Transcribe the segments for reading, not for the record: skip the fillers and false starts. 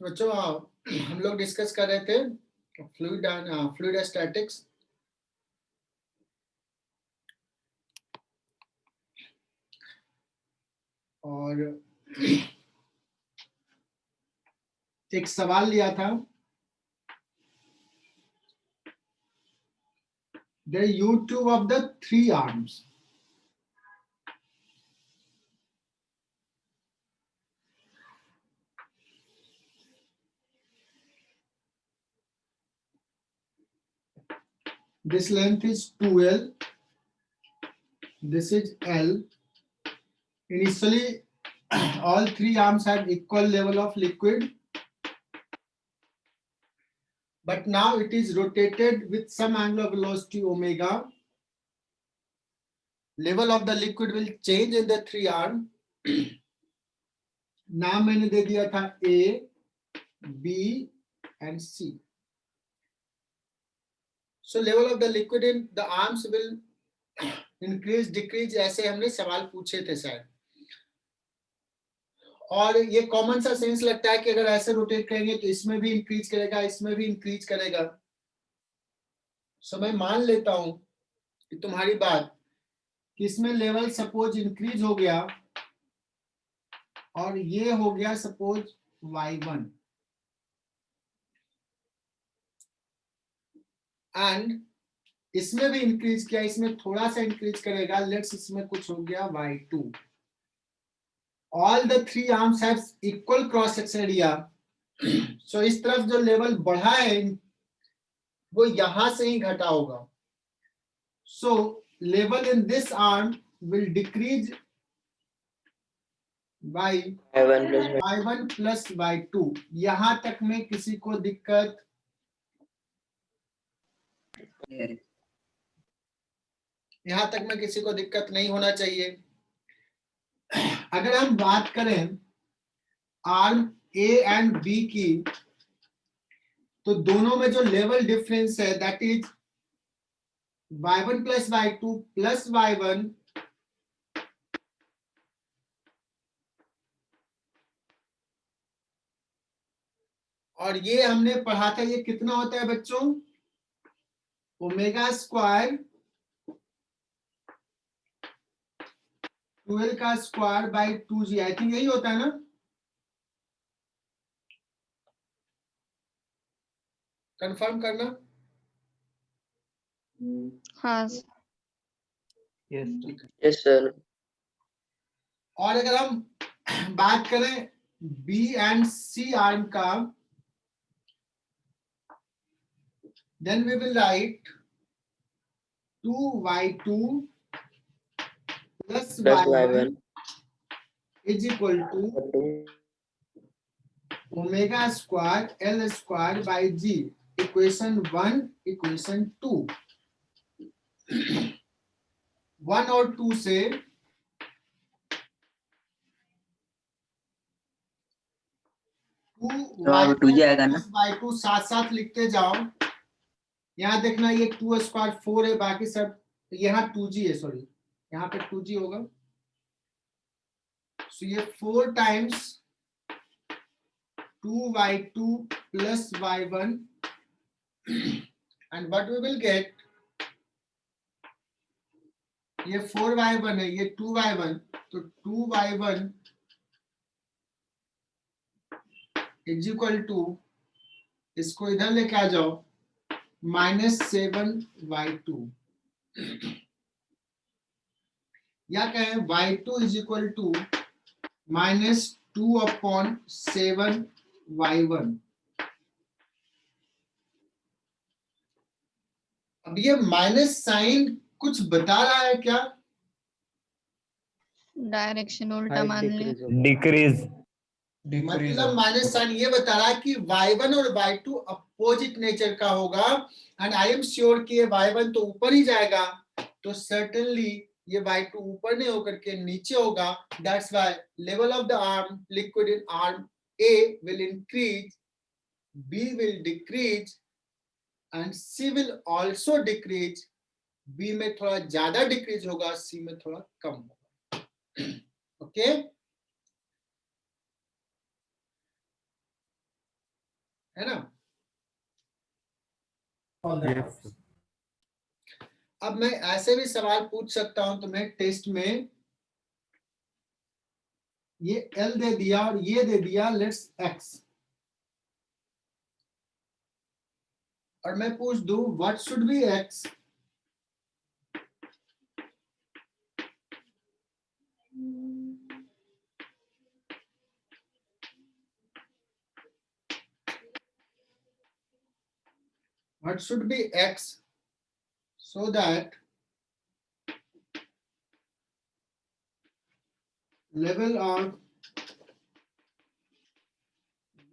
बच्चों हम लोग डिस्कस कर रहे थे फ्लूइड स्टैटिक्स। और एक सवाल लिया था, the U-tube of the 3 arms. This length is 2L, this is L. Initially, all 3 arms have equal level of liquid, but now it is rotated with some angular velocity omega. Level of the liquid will change in the 3 arm. नाम मैंने दे दिया था A, B and C. So level of the liquid in the arms will increase, decrease, ऐसे हमने सवाल पूछे थे शायद। और ये कॉमन सा सेंस लगता है कि अगर ऐसे रोटेट करेंगे तो इसमें भी इंक्रीज करेगा, इसमें भी इंक्रीज करेगा। सो मैं मान लेता हूं कि तुम्हारी बात कि इसमें लेवल सपोज इंक्रीज हो गया और ये हो गया सपोज y1 एंड इसमें भी इंक्रीज किया, इसमें थोड़ा सा इंक्रीज करेगा, लेट्स इसमें कुछ हो गया y2। All the 3 arms have equal cross section area. So इस तरफ जो लेवल बढ़ा है वो यहां से ही घटा होगा। सो level in this arm will decrease by y1 plus y2। यहां तक में किसी को दिक्कत? यहां तक में किसी को दिक्कत नहीं होना चाहिए। अगर हम बात करें आर्म ए एंड बी की, तो दोनों में जो लेवल डिफरेंस है that is y1 plus y2 plus y1 और ये हमने पढ़ा था, ये कितना होता है बच्चों? ओमेगा स्क्वायर 12 का square by 2g। I think यही होता है ना? कंफर्म करना। हाँ यस सर। और अगर हम बात करें बी एंड सी आर्म का, then we will write 2y2 plus y1 is equal to omega square L square by g, equation 1, equation 2। 1 और 2 से 2y2 साथ साथ लिखते जाओ। यहाँ देखना ये 2 स्क्वायर 4 है, बाकी सब यहाँ 2g है, सॉरी यहाँ पे 2g होगा। सो ये 4 times 2y2 plus y1 and what we will get, ये 4y1 है, ये 2y1, तो 2y1 is equal to, इसको इधर लेके आ जाओ, -7y2 या कहें y2 is equal to -2/7y1। अब ये माइनस साइन कुछ बता रहा है क्या? डायरेक्शन उल्टा मान ले। डिक्रीज मतलब माइनस साइन ये बता रहा है कि y1 और y2 अपोजिट नेचर का होगा एंड आई एम श्योर कि ये y1 तो ऊपर ही जाएगा, तो सर्टेनली ये y2 ऊपर नहीं होकर के नीचे होगा। That's why level of the arm liquid in arm A will increase, B will decrease and C will also decrease. B में थोड़ा ज्यादा डिक्रीज होगा, C में थोड़ा कम होगा। ओके है ना? Yes. अब मैं ऐसे भी सवाल पूछ सकता हूं तुम्हें टेस्ट में, ये L दे दिया और ये दे दिया लेट्स X, और मैं पूछ दूं what should be X, what should be X, so that level of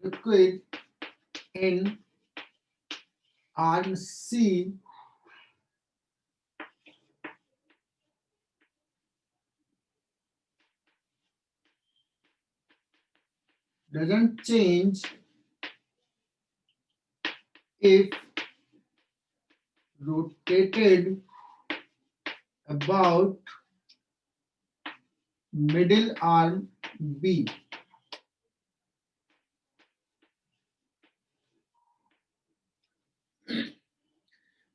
liquid in arm C doesn't change if rotated about middle arm B.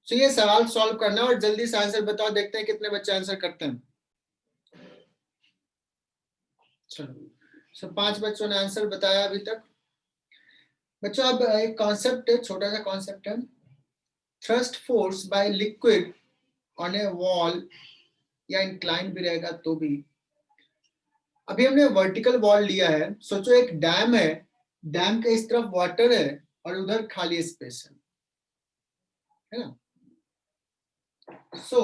तो ये सवाल सॉल्व करना और जल्दी से आंसर बताओ, देखते हैं कितने बच्चे आंसर करते हैं। चलो, सब 5 बच्चों ने आंसर बताया अभी तक। बच्चों अब एक कॉन्सेप्ट है, छोटा सा कॉन्सेप्ट है, thrust force by liquid on A wall, या इंक्लाइन भी रहेगा तो भी। अभी हमने वर्टिकल वॉल लिया है, सोचो एक डैम है, डैम के इस तरफ वाटर है और उधर खाली स्पेस है ना? सो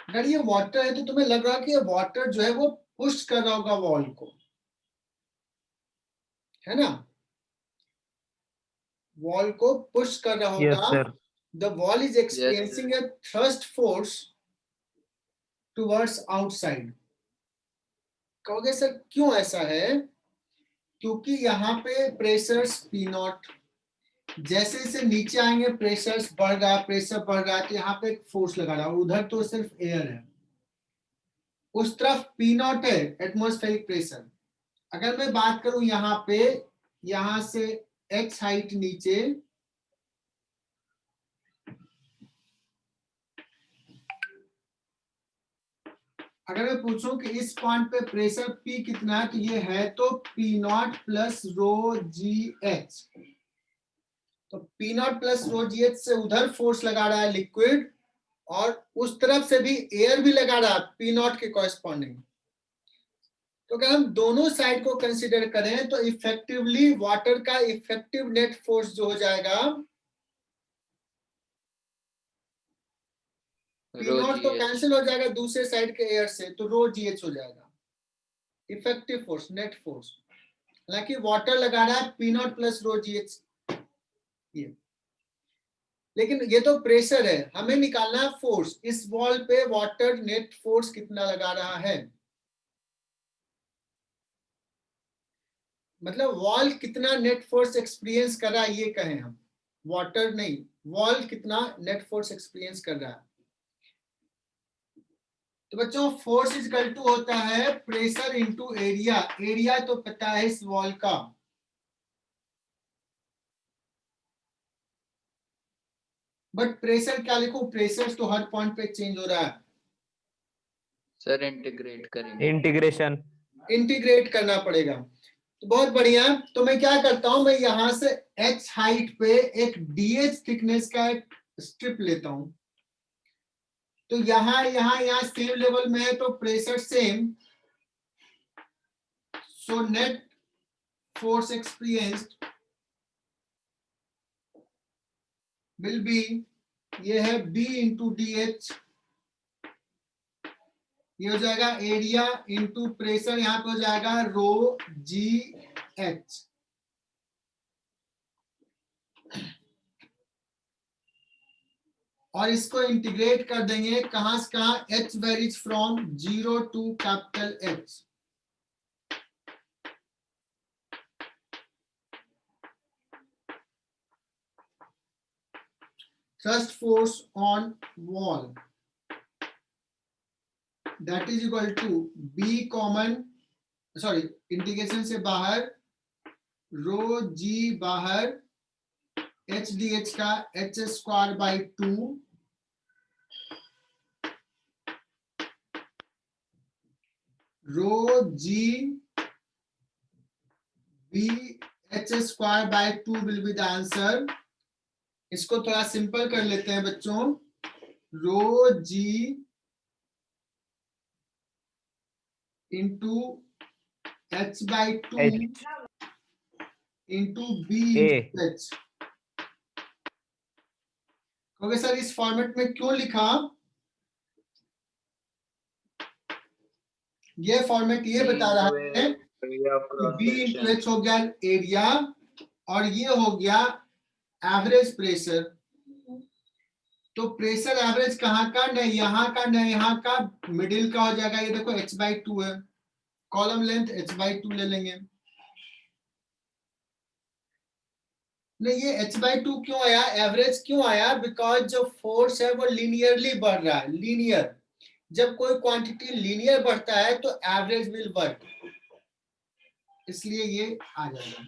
अगर ये वाटर है तो तुम्हें लग रहा है कि ये वाटर जो है वो पुश कर रहा होगा वॉल को, है ना? वॉल को पुश कर रहा Yes, होगा। sir. The wall is experiencing A thrust force towards outside. कहोगे सर क्यों ऐसा है? क्योंकि यहाँ पे प्रेशर्स पी नॉट, जैसे जैसे नीचे आएंगे प्रेशर्स बढ़ रहा, प्रेशर बढ़ रहा, तो यहाँ पे एक फोर्स लगा रहा, उधर तो सिर्फ एयर है, उस तरफ पी नॉट है एटमॉस्फेरिक प्रेशर। अगर मैं बात करूं यहाँ पे, यहां से x हाइट नीचे, अगर मैं पूछूं कि इस पॉइंट पे प्रेशर P कितना है, तो ये है तो P not plus rho G H. तो P not plus rho G H से उधर फोर्स लगा रहा है लिक्विड, और उस तरफ से भी एयर भी लगा रहा है P नॉट के कॉरेस्पॉन्डिंग। तो अगर हम दोनों साइड को कंसीडर करें तो इफेक्टिवली वाटर का इफेक्टिव नेट फोर्स जो हो जाएगा, P नॉट तो कैंसिल हो जाएगा दूसरे साइड के एयर से, तो रो जी एच हो जाएगा इफेक्टिव फोर्स, नेट फोर्स। हालांकि वाटर लगा रहा है P not plus rho G H, ये, लेकिन ये तो प्रेशर है, हमें निकालना है फोर्स। इस वॉल पे वाटर नेट फोर्स कितना लगा रहा है, मतलब वॉल कितना नेट फोर्स एक्सपीरियंस कर रहा है, ये कहें हम, वाटर नहीं, वॉल कितना नेट फोर्स एक्सपीरियंस कर रहा है। तो बच्चों फोर्स इज इक्वल टू होता है प्रेशर इंटू एरिया। एरिया तो पता है इस वॉल का, बट प्रेशर क्या लिखूं? प्रेशर तो हर पॉइंट पे चेंज हो रहा है सर, इंटीग्रेट करेंगे। इंटीग्रेशन इंटीग्रेट करना पड़ेगा। तो बहुत बढ़िया, तो मैं क्या करता हूं, मैं यहां से h हाइट पे एक dh थिकनेस का एक स्ट्रिप लेता हूं। तो यहाँ सेम लेवल में है तो pressure same, so net force experienced will be, ये है b इंटू डी एच, ये हो जाएगा एरिया इंटू प्रेशर, यहाँ पे हो जाएगा रो जी एच। और इसको इंटीग्रेट कर देंगे कहां से कहां, h varies from 0 to capital H। Thrust force on wall that is equal to B common, sorry integration से बाहर रो जी बाहर एच डी एच का H square by 2 rho G B H square by 2 will be the answer. इसको थोड़ा simple कर लेते हैं बच्चों, rho G into H by 2 into B into H. Okay sir, इस फॉर्मेट में क्यों लिखा? ये फॉर्मेट ये बता रहा है कि बी इंटू एच हो गया एरिया और ये हो गया एवरेज प्रेशर। तो प्रेशर एवरेज कहाँ का, न यहाँ का न यहाँ का, मिडिल का हो जाएगा। ये देखो h बाई 2 है, कॉलम लेंथ h बाई 2 ले लेंगे। नहीं, ये h बाई 2 क्यों आया, एवरेज क्यों आया? बिकॉज जो फोर्स है वो लीनियरली बढ़ रहा है। लीनियर, जब कोई क्वांटिटी लीनियर बढ़ता है तो एवरेज विल वर्क, इसलिए ये आ जाएगा।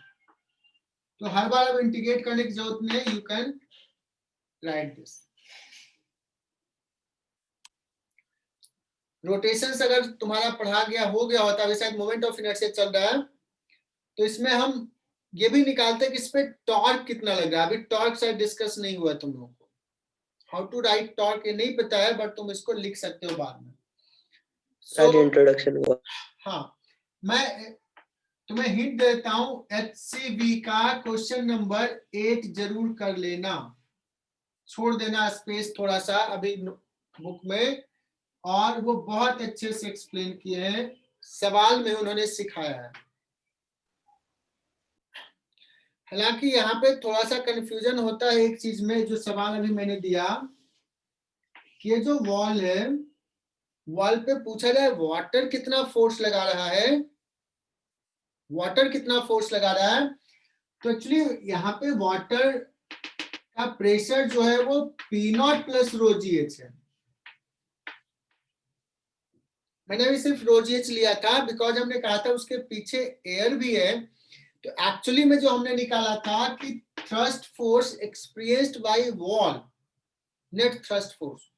तो हर बार अब इंटीग्रेट करने की जरूरत नहीं है, you can write this. Rotations अगर तुम्हारा पढ़ा गया हो गया होता है, शायद मोमेंट ऑफ इनर्शिया चल रहा है, तो इसमें हम ये भी निकालते हैं कि इस पे टॉर्क कितना लग रहा है। अभी टॉर्क शायद डिस्कस नहीं हुआ तुम लोगों को, हाउ टू राइट टॉर्क ये नहीं पता है, बट तुम इसको लिख सकते हो बाद में। आज इंट्रोडक्शन हुआ। हाँ, मैं तुम्हें हिंट देता हूं, HCV का क्वेश्चन नंबर 8 जरूर कर लेना, छोड़ देना स्पेस थोड़ा सा अभी बुक में, और वो बहुत अच्छे से एक्सप्लेन किए हैं, सवाल में उन्होंने सिखाया है। हालांकि यहाँ पे थोड़ा सा कंफ्यूजन होता है एक चीज में, जो सवाल अभी मैंने दिया कि ये जो वॉल है, वॉल पे पूछा जाए वाटर कितना फोर्स लगा रहा है, वाटर कितना फोर्स लगा रहा है, तो एक्चुअली यहाँ पे वाटर का प्रेशर जो है वो P0 plus rho G H है। मैंने भी सिर्फ रो जी एच लिया था बिकॉज हमने कहा था उसके पीछे एयर भी है। तो एक्चुअली में जो हमने निकाला था कि thrust force experienced bye wall, net thrust force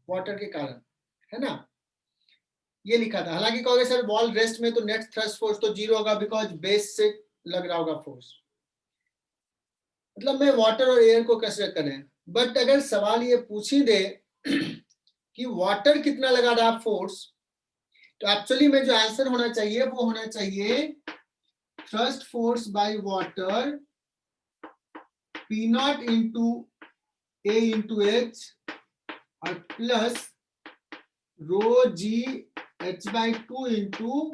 water के कारण, है ना, ये लिखा था। हालांकि कहोगे सर वॉल रेस्ट में तो नेट थ्रस्ट फोर्स तो 0 होगा बिकॉज बेस से लग रहा होगा फोर्स, मतलब मैं वाटर और एयर को कंसीडर करें। बट अगर सवाल ये पूछ ही दे कि वाटर कितना लगा रहा फोर्स, तो एक्चुअली में जो आंसर होना चाहिए वो होना चाहिए thrust force by water P0 into A into H और plus rho G H by 2 into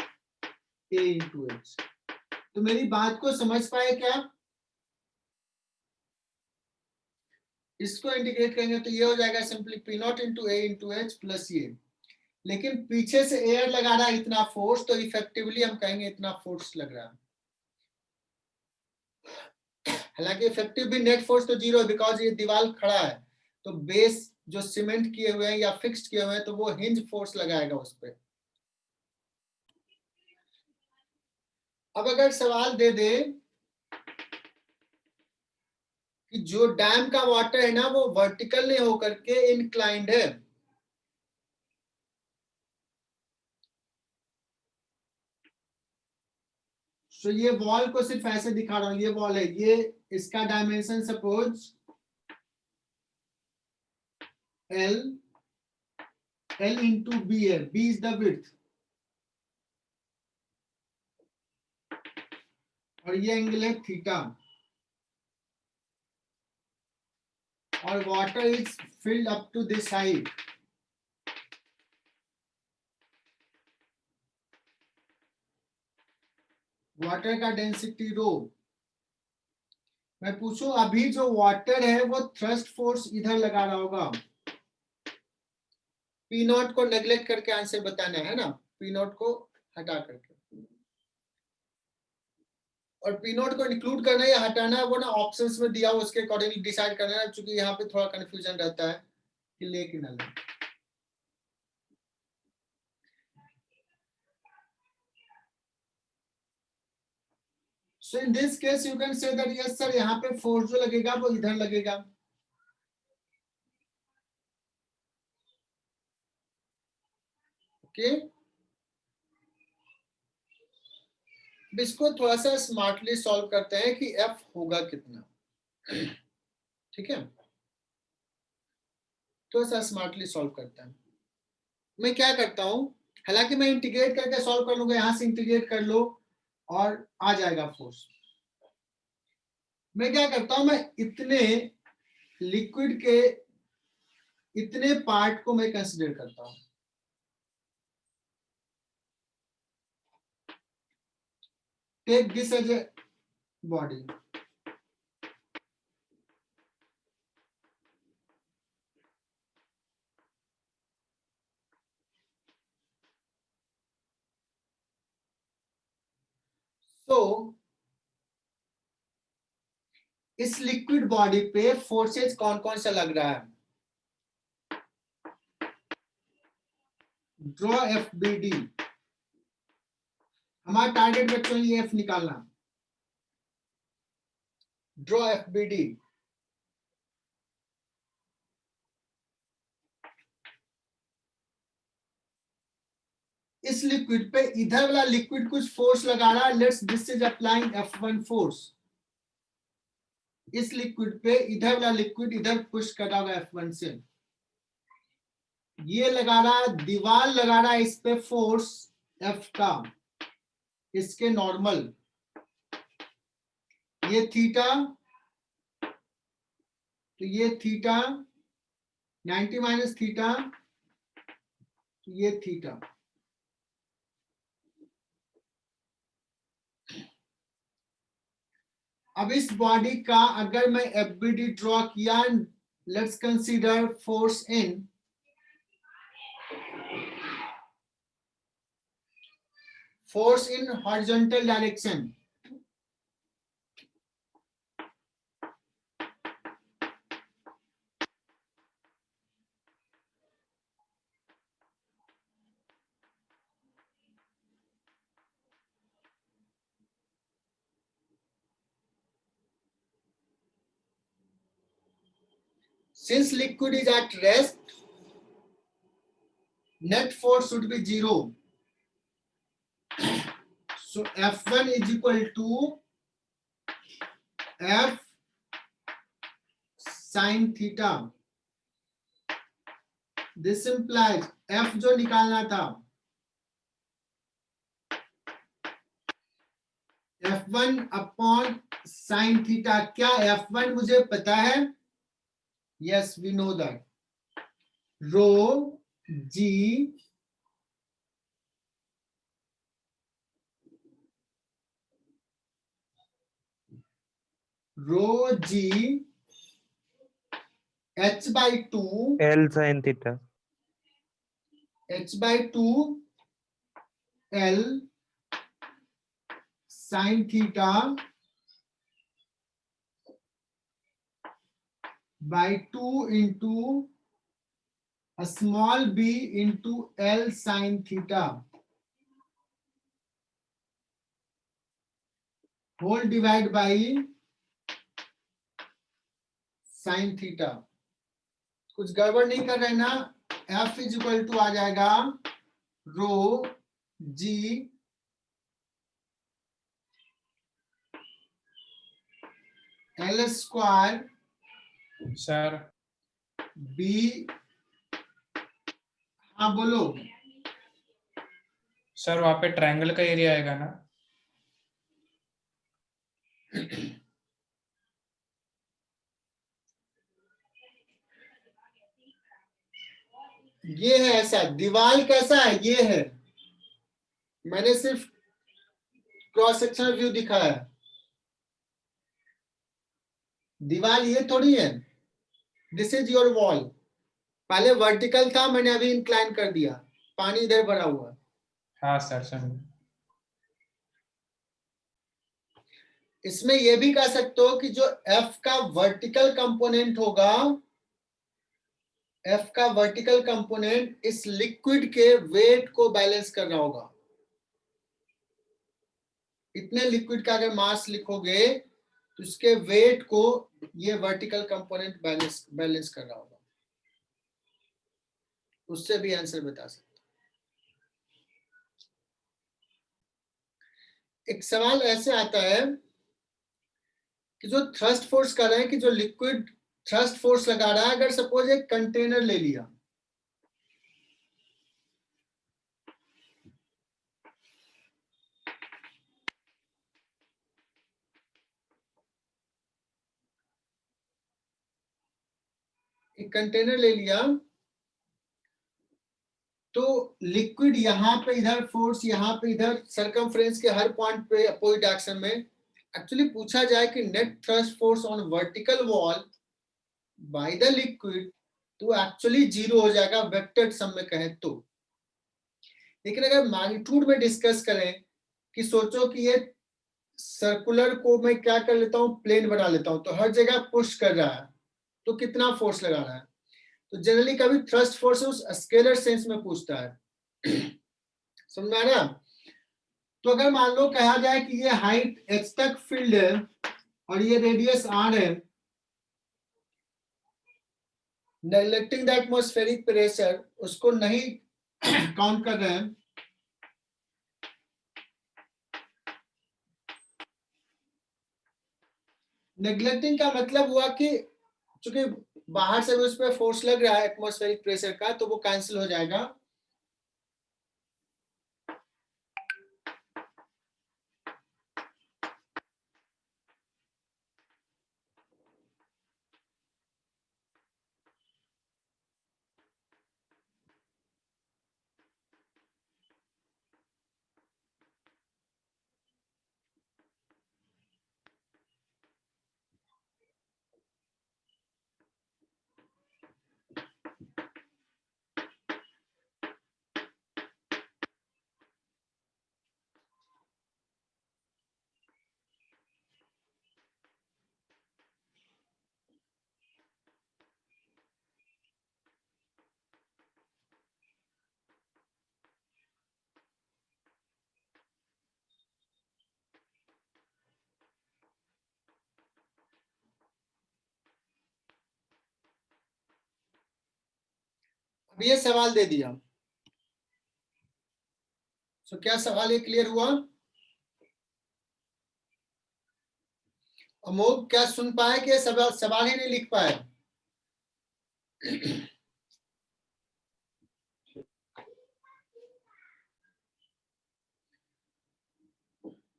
A into H. तो मेरी बात को समझ पाए क्या? इसको इंटीग्रेट करेंगे तो ये हो जाएगा simply P0 into A into H plus ये, लेकिन पीछे से एयर लगा रहा है इतना फोर्स, तो इफेक्टिवली हम कहेंगे इतना फोर्स लग रहा है। हालांकि इफेक्टिव भी नेट फोर्स तो 0 है बिकॉज ये दीवार खड़ा है, तो बेस जो सीमेंट किए हुए हैं या फिक्स्ड किए हुए हैं तो वो हिंज फोर्स लगाएगा उस पर। अब अगर सवाल दे दे कि जो डैम का वाटर है ना वो वर्टिकल नहीं होकर के इंक्लाइंड है, तो ये वॉल को सिर्फ ऐसे दिखा रहा हूं, ये वॉल है, ये इसका dimension suppose L into B है, बी इज द विड्थ और ये एंगल है थीटा, और water is filled up to this height. Water का डेंसिटी रो। मैं पूछूं अभी जो वाटर है वो थ्रस्ट फोर्स इधर लगा रहा होगा, P0 को नेग्लेक्ट करके आंसर बताना है ना, P0 को हटा करके, और P0 को इंक्लूड करना या हटाना है वो ना ऑप्शंस में दिया हो, उसके अकॉर्डिंगली डिसाइड करना है, क्योंकि यहाँ पे थोड़ा कंफ्यूजन रहता है कि ले कि ना ले। So in this case you can say that yes sir, यहाँ पे फोर्स जो लगेगा वो इधर लगेगा. ओके, इसको थोड़ा सा स्मार्टली सॉल्व करते हैं कि F होगा कितना. ठीक है, थोड़ा सा स्मार्टली सॉल्व करते हैं. मैं क्या करता हूं, हालांकि मैं इंटीग्रेट करके सॉल्व कर लूंगा, यहां से इंटीग्रेट कर लो और आ जाएगा फोर्स. मैं क्या करता हूं, मैं इतने लिक्विड के इतने पार्ट को मैं कंसीडर करता हूं. Take this as a body. तो इस लिक्विड बॉडी पे फोर्सेस कौन कौन सा लग रहा है. Draw FBD. हमारा टारगेट बच्चों ये F निकालना. Draw FBD. इस लिक्विड पे इधर वाला लिक्विड कुछ फोर्स लगा रहा है. Let's this is applying F1 force. इस लिक्विड पे इधर वाला लिक्विड इधर पुश कर रहा होगा F1 से. ये लगा रहा, दीवार लगा रहा है इस पे फोर्स F का, इसके नॉर्मल. ये थीटा, तो ये थीटा 90 माइनस थीटा, तो ये थीटा. अब इस बॉडी का अगर मैं FBD ड्रॉ किया, let's consider force in. Force in horizontal direction. Since liquid is at rest, net force should be 0. So F1 is equal to F sin theta. This implies F जो निकालना था, F1 upon sin theta. क्या F1 मुझे पता है? Yes, we know that. Rho G H by 2 L sin theta. H by 2 L sin theta by 2 into a small b into L sin theta whole divided by sin theta. कुछ गड़बड़ नहीं कर रहे ना. F is equal to आ जाएगा rho जी L square sir B. हाँ बोलो. Sir वहाँ पे ट्रायंगल का एरिया आएगा ना. ये है ऐसा. दीवार कैसा है? ये है. मैंने सिर्फ क्रॉस सेक्शनल व्यू दिखाया है. दीवार ये थोड़ी है. This is your wall. पहले वर्टिकल था, मैंने अभी इंक्लाइन कर दिया. पानी इधर भरा हुआ है. हाँ सर समझ. इसमें ये भी कह सकते हो कि जो F का वर्टिकल कंपोनेंट होगा, F का वर्टिकल कंपोनेंट इस लिक्विड के वेट को बैलेंस कर रहा होगा. इतने लिक्विड का अगर मास लिखोगे तो उसके वेट को ये वर्टिकल कंपोनेंट बैलेंस कर रहा होगा, उससे भी आंसर बता सकते। एक सवाल ऐसे आता है कि जो थ्रस्ट फोर्स कर रहे हैं, कि जो लिक्विड थ्रस्ट फोर्स लगा रहा है, अगर सपोज एक कंटेनर ले लिया, एक कंटेनर ले लिया, तो लिक्विड यहाँ पे इधर फोर्स, यहाँ पे इधर, सरकमफ्रेंस के हर पॉइंट पे अपोजिट डायरेक्शन में। एक्चुअली पूछा जाए कि net thrust force on vertical wall bye the liquid, तो एक्चुअली 0 हो जाएगा वेक्टर सम में कहें तो। लेकिन अगर मैग्नीट्यूड में डिस्कस करें कि सोचो कि ये सर्कुलर को मैं क्या कर लेता हूं, प्लेन बना लेता हूं, तो हर जगह पुश कर रहा है, तो कितना फोर्स लगा रहा है। तो जनरली कभी थ्रस्ट फोर्स उस स्केलर सेंस में पूछता है। समझ में आ रहा? तो अगर मान लो कहा जाए कि ये हाइट h तक फील्ड है और ये रेडियस r है, नेग्लेक्टिंग द एटमॉस्फेरिक प्रेशर, उसको नहीं काउंट कर रहे हैं, नेग्लेक्टिंग का मतलब हुआ कि चूंकि बाहर से भी उस पर फोर्स लग रहा है एटमॉस्फेरिक प्रेशर का, तो वो कैंसिल हो जाएगा। अब ये सवाल दे दिया, तो क्या सवाल ये क्लियर हुआ? अमोघ क्या सुन पाए कि सवाल ही नहीं लिख पाए?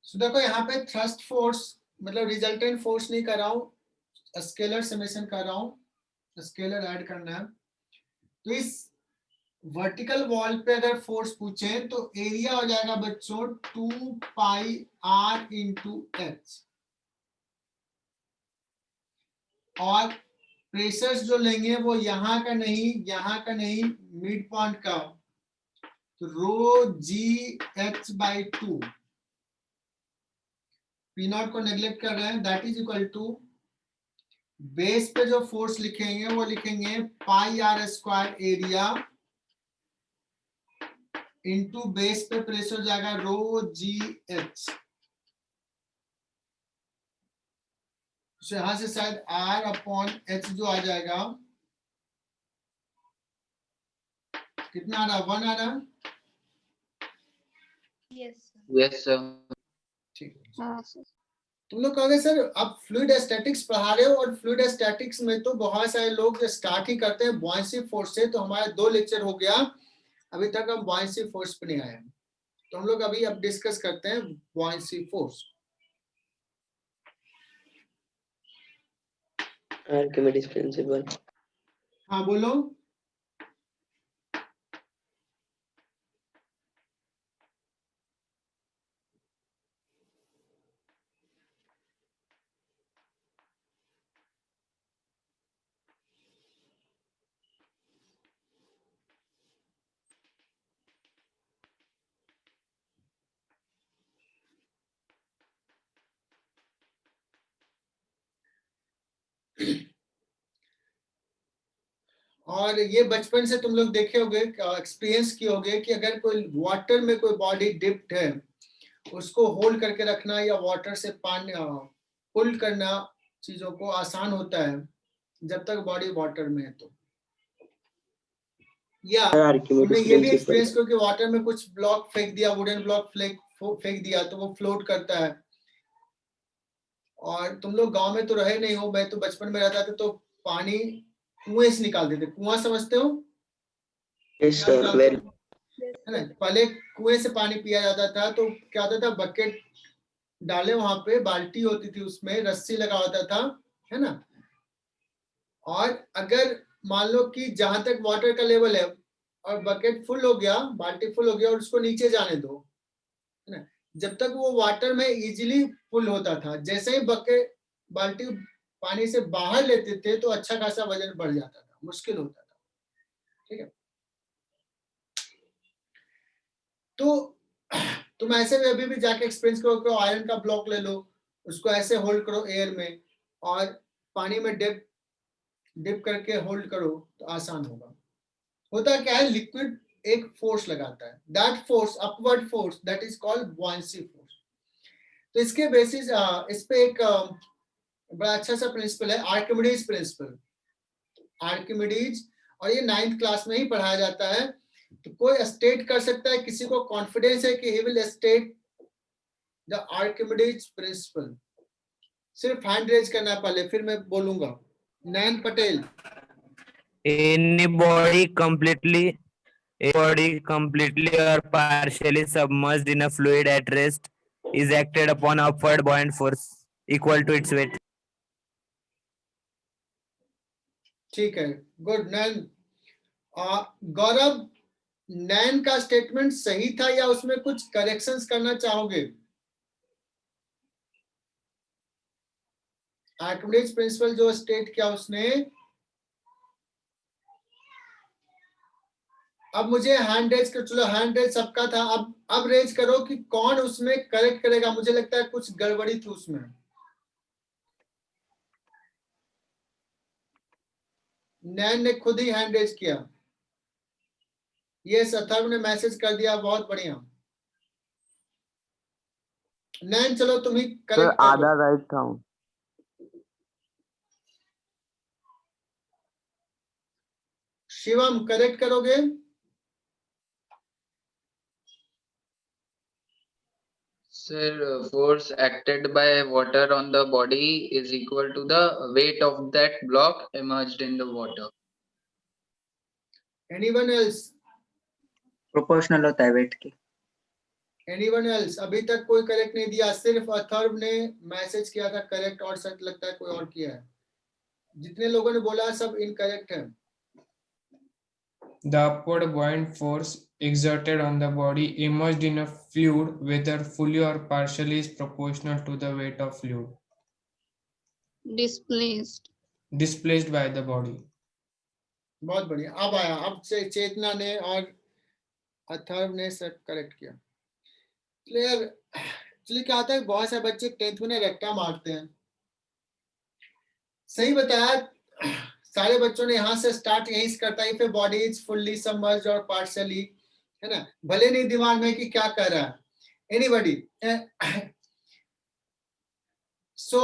सो देखो यहाँ पे थ्रस्ट फोर्स मतलब रिजल्टेंट फोर्स नहीं कर रहा हूं, स्केलर समेशन कर रहा हूं, स्केलर ऐड करना है। तो इस वर्टिकल वॉल पे अगर फोर्स पूछे तो एरिया हो जाएगा बच्चों 2 पाई r इंटू एच, और प्रेशर्स जो लेंगे वो यहाँ का नहीं, यहाँ का नहीं, मिड पॉइंट का, तो rho G H by 2, P naught को नेग्लेक्ट कर रहे हैं, that is equal to base पे जो फोर्स लिखेंगे वो लिखेंगे pi R square area into base पे प्रेशर जाएगा रो जी एच। यहां से शायद r अपॉन h जो आ जाएगा, कितना आ रहा, 1 आ रहा? Yes, sir. ठीक है। हाँ सर। तुम लोग कहोगे सर आप फ्लूइड स्टैटिक्स पढ़ा रहे हो, और फ्लूइड स्टैटिक्स में तो बहुत सारे लोग स्टार्ट ही करते हैं बॉयंसी फोर्स से, तो हमारे 2 लेक्चर हो गया, अभी तक हम बॉयंसी फोर्स पे नहीं आए हैं, तो हम लोग अभी अब डिस्कस करते हैं बॉयंसी फोर्स। Archimedes principal. हाँ बोलो। और ये बचपन से तुम लोग देखे होगे, एक्सपीरियंस किए होगे कि अगर कोई वाटर में कोई बॉडी डिप्ट है उसको होल्ड करके रखना या वाटर से पानी पुल करना चीजों को आसान होता है जब तक बॉडी वाटर में है। तो या Sir, तुमने Archimedes ये भी principle. एक्सपीरियंस किया कि वाटर में कुछ ब्लॉक फेंक दिया, वुडन ब्लॉक फेंक दिया तो वो फ्लोट करता है। और तुम लोग गांव में तो रहे नहीं हो, मैं तो बचपन में रहता था तो पानी कुएं से निकालते थे। कुआं समझते हो? Yes, क्या sir. निकालते Very. हो? है ना, पहले कुएं से पानी पिया जाता था। तो क्या होता था, बकेट डाले वहां पे, बाल्टी होती थी उसमें रस्सी लगा होता था, है ना। और अगर मान लो कि जहां तक वाटर का लेवल है और बकेट फुल हो गया, बाल्टी फुल हो गया और उसको नीचे जाने दो, है ना। जब तक वो वाटर में इजीली फुल होता था, जैसे ही बकेट बाल्टी पानी से बाहर लेते थे तो अच्छा खासा वजन बढ़ जाता था, मुश्किल होता था। ठीक है, तो तुम ऐसे भी अभी भी जाके एक्सपीरियंस करो, आयरन का ब्लॉक ले लो, उसको ऐसे होल्ड करो एयर में और पानी में डिप करके होल्ड करो तो आसान होगा। होता क्या है, लिक्विड एक फोर्स लगाता है, that force, upward force, that is called buoyancy force. तो इसके बेसिस इस पे एक बड़ा अच्छा सा प्रिंसिपल है, आर्किमिडीज प्रिंसिपल। आर्किमिडीज, और ये 9th क्लास में ही पढ़ाया जाता है। तो कोई स्टेट कर सकता है, किसी को कॉन्फिडेंस है कि he will state the Archimedes principal? सिर्फ हैंड रेज करना पहले, फिर मैं बोलूंगा। नयन Patel. Any body completely or partially submerged in a fluid at rest is acted upon upward buoyant force equal to its weight. ठीक है, गुड। नयन, गौरव, नैन का स्टेटमेंट सही था या उसमें कुछ करेक्शंस करना चाहोगे? आर्किमिडीज प्रिंसिपल जो स्टेट किया उसने, अब मुझे हैंड रेज कर, चलो हैंड रेज सबका था, अब रेज करो कि कौन उसमें करेक्ट करेगा। मुझे लगता है कुछ गड़बड़ी थी उसमें। नैन ने खुद ही हैंड रेज किया। ये अथर्व ने मैसेज कर दिया, बहुत बढ़िया। नैन चलो तुम ही करेक्ट कर दो। राइट था। शिवम करेक्ट करोगे? Sir, force acted by water on the body is equal to the weight of that block immersed in the water. Anyone else? Proportional होता है वेट के। Anyone else? अभी तक कोई करेक्ट नहीं दिया, सिर्फ अथर्व ने मैसेज किया था करेक्ट, और सच लगता है कोई और किया है। जितने लोगों ने बोला सब इनकरेक्ट है। The upward buoyant force exerted on the body immersed in a fluid, whether fully or partially, is proportional to the weight of fluid Displaced. displaced by the body. बहुत बढ़िया, अब आया, अब से चेतना ने और अथर्व ने सब करेक्ट किया। क्लियर? चलिए, क्या होता है, बहुत सारे बच्चे 10th में रट्टा मारते हैं। सही बताया, सारे बच्चों ने यहां से स्टार्ट यहीं से करता है, फिर बॉडी इज फुल्ली सबमर्ज्ड और पार्शियली, है ना, भले नहीं दिमाग में कि क्या कर रहा है। एनीबॉडी? सो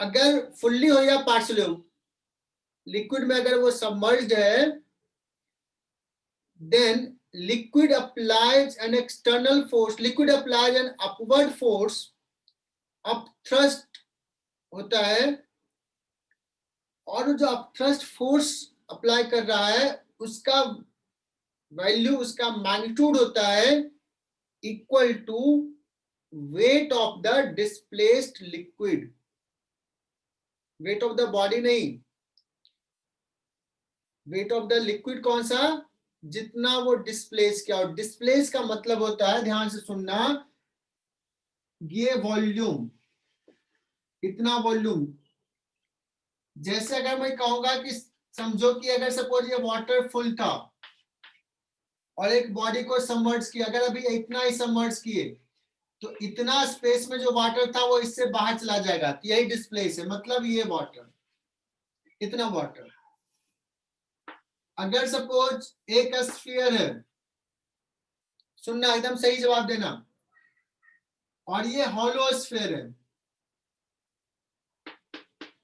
अगर फुल्ली हो या पार्शियली हो, लिक्विड में अगर वो सबमर्ज्ड है, then liquid applies an external force, liquid applies an upward force, upthrust होता है, और जो अपथ्रस्ट फोर्स अप्लाई कर रहा है उसका वैल्यू, उसका मैग्नीट्यूड होता है equal to weight of the displaced liquid. Weight of the body नहीं, वेट ऑफ द लिक्विड कौन सा? जितना वो डिस्प्लेस किया। और डिस्प्लेस का मतलब होता है, ध्यान से सुनना, ये वॉल्यूम, इतना वॉल्यूम। जैसे अगर मैं कहूंगा कि समझो कि अगर सपोज ये वाटर फुल था और एक बॉडी को सबमर्ज किया, अगर अभी इतना ही सबमर्ज किए तो इतना स्पेस में जो वाटर था वो इससे बाहर चला जाएगा, यही डिस्प्लेस है। मतलब ये वाटर, इतना वाटर। अगर सपोज एक स्फीयर है, सुनना एकदम सही जवाब देना, और ये हॉलो स्फीयर है,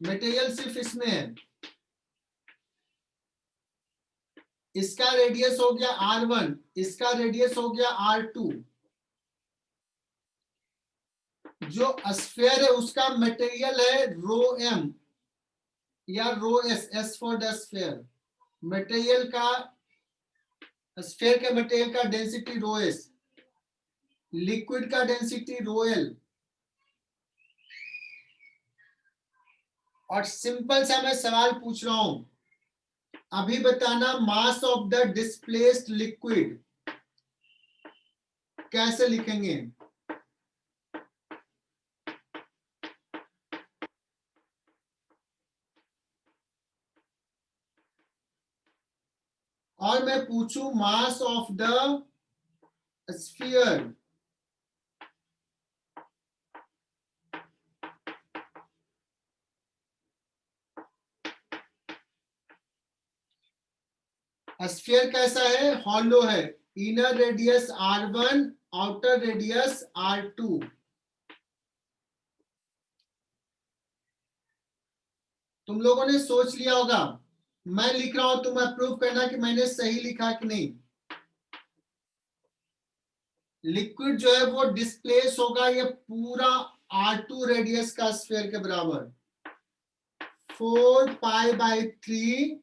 मटेरियल सिर्फ इसमें है। इसका रेडियस हो गया R1, इसका रेडियस हो गया R2। जो स्फीयर है उसका मटेरियल है रो m या रो s, s for the sphere. Material का, स्फीयर के मटेरियल का डेंसिटी रो s, लिक्विड का डेंसिटी रो l। और सिंपल सा मैं सवाल पूछ रहा हूं, अभी बताना मास ऑफ द डिस्प्लेस्ड लिक्विड कैसे लिखेंगे? और मैं पूछूं मास ऑफ द स्फीयर, स्फीयर कैसा है? हॉलो है, inner radius R1, outer radius R2। तुम लोगों ने सोच लिया होगा, मैं लिख रहा हूं, तुम अप्रूव करना कि मैंने सही लिखा कि नहीं। लिक्विड जो है वो डिस्प्लेस होगा ये पूरा R2 रेडियस का स्फीयर के बराबर, 4π/3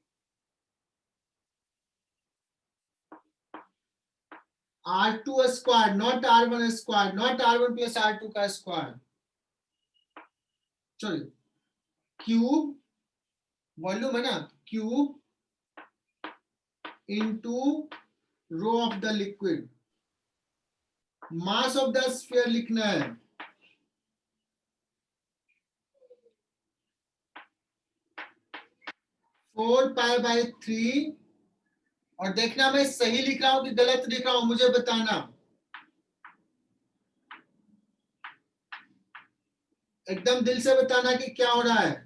R2 square, not R1 square, not R1 plus R2 का स्क्वायर। चलो क्यूब, वॉल्यूम है ना, cube into rho of the liquid. Mass of the sphere लिखना है, फोर पाई बाई 3। और देखना मैं सही लिख रहा हूं कि गलत लिख रहा हूं, मुझे बताना। एकदम दिल से बताना कि क्या हो रहा है।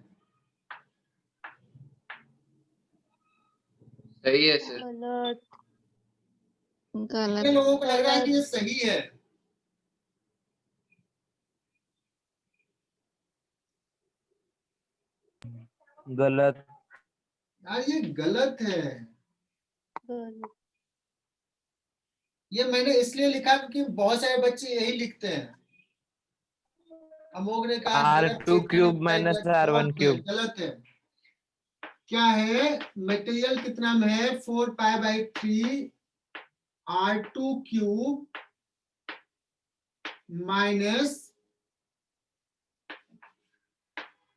सही है सर। गलत। कितने गलत। लोगों को लग रहा है कि ये सही है? गलत। यार ये गलत है। गलत। ये मैंने इसलिए लिखा क्योंकि बहुत सारे बच्चे यही लिखते हैं। अमोघ ने कहा गलत, R2 चेतन ने क्यूब बताया माइनस गलत, R1 गलत है, क्यूब। गलत है। क्या है? मटेरियल कितना में है? 4π/3 R2 cube minus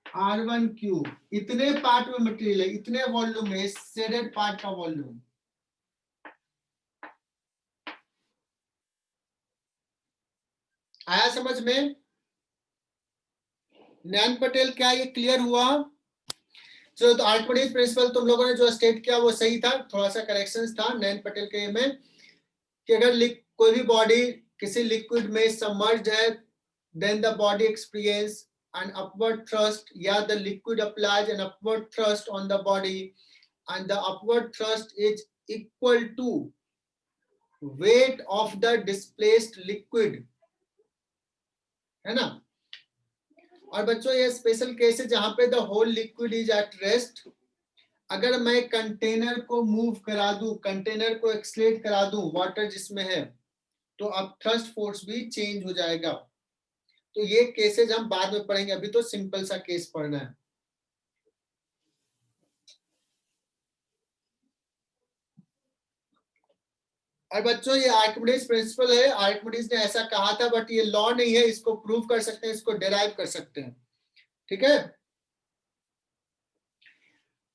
R1 cube. इतने पार्ट में मटेरियल है, इतने वॉल्यूम में, शेडेड पार्ट का वॉल्यूम। आया समझ में? नैन पटेल, क्या ये क्लियर हुआ? चलो, तो आर्किमिडीज प्रिंसिपल तुम लोगों ने जो स्टेट किया वो सही था, थोड़ा सा करेक्शंस था नैन पटेल के में, कि अगर कोई भी बॉडी किसी लिक्विड में सबमर्ज्ड है, then the body experience an upward thrust, yeah, the liquid applies an upward thrust on the body, and the upward thrust is equal to weight of the displaced liquid, है ना? और बच्चों ये special case है जहां पे the whole liquid is at rest. अगर मैं कंटेनर को मूव करा दूं, कंटेनर को एक्सलेट करा दूं, वाटर जिसमें है, तो अब थ्रस्ट फोर्स भी चेंज हो जाएगा। तो ये केसेज हम बाद में पढ़ेंगे, अभी तो सिंपल सा केस पढ़ना है। और बच्चों ये आर्किमिडीज प्रिंसिपल है, आर्किमिडीज ने ऐसा कहा था, बट ये लॉ नहीं है, इसको प्रूव कर सकते हैं, इसको डिराइव कर सकते हैं। ठीक है,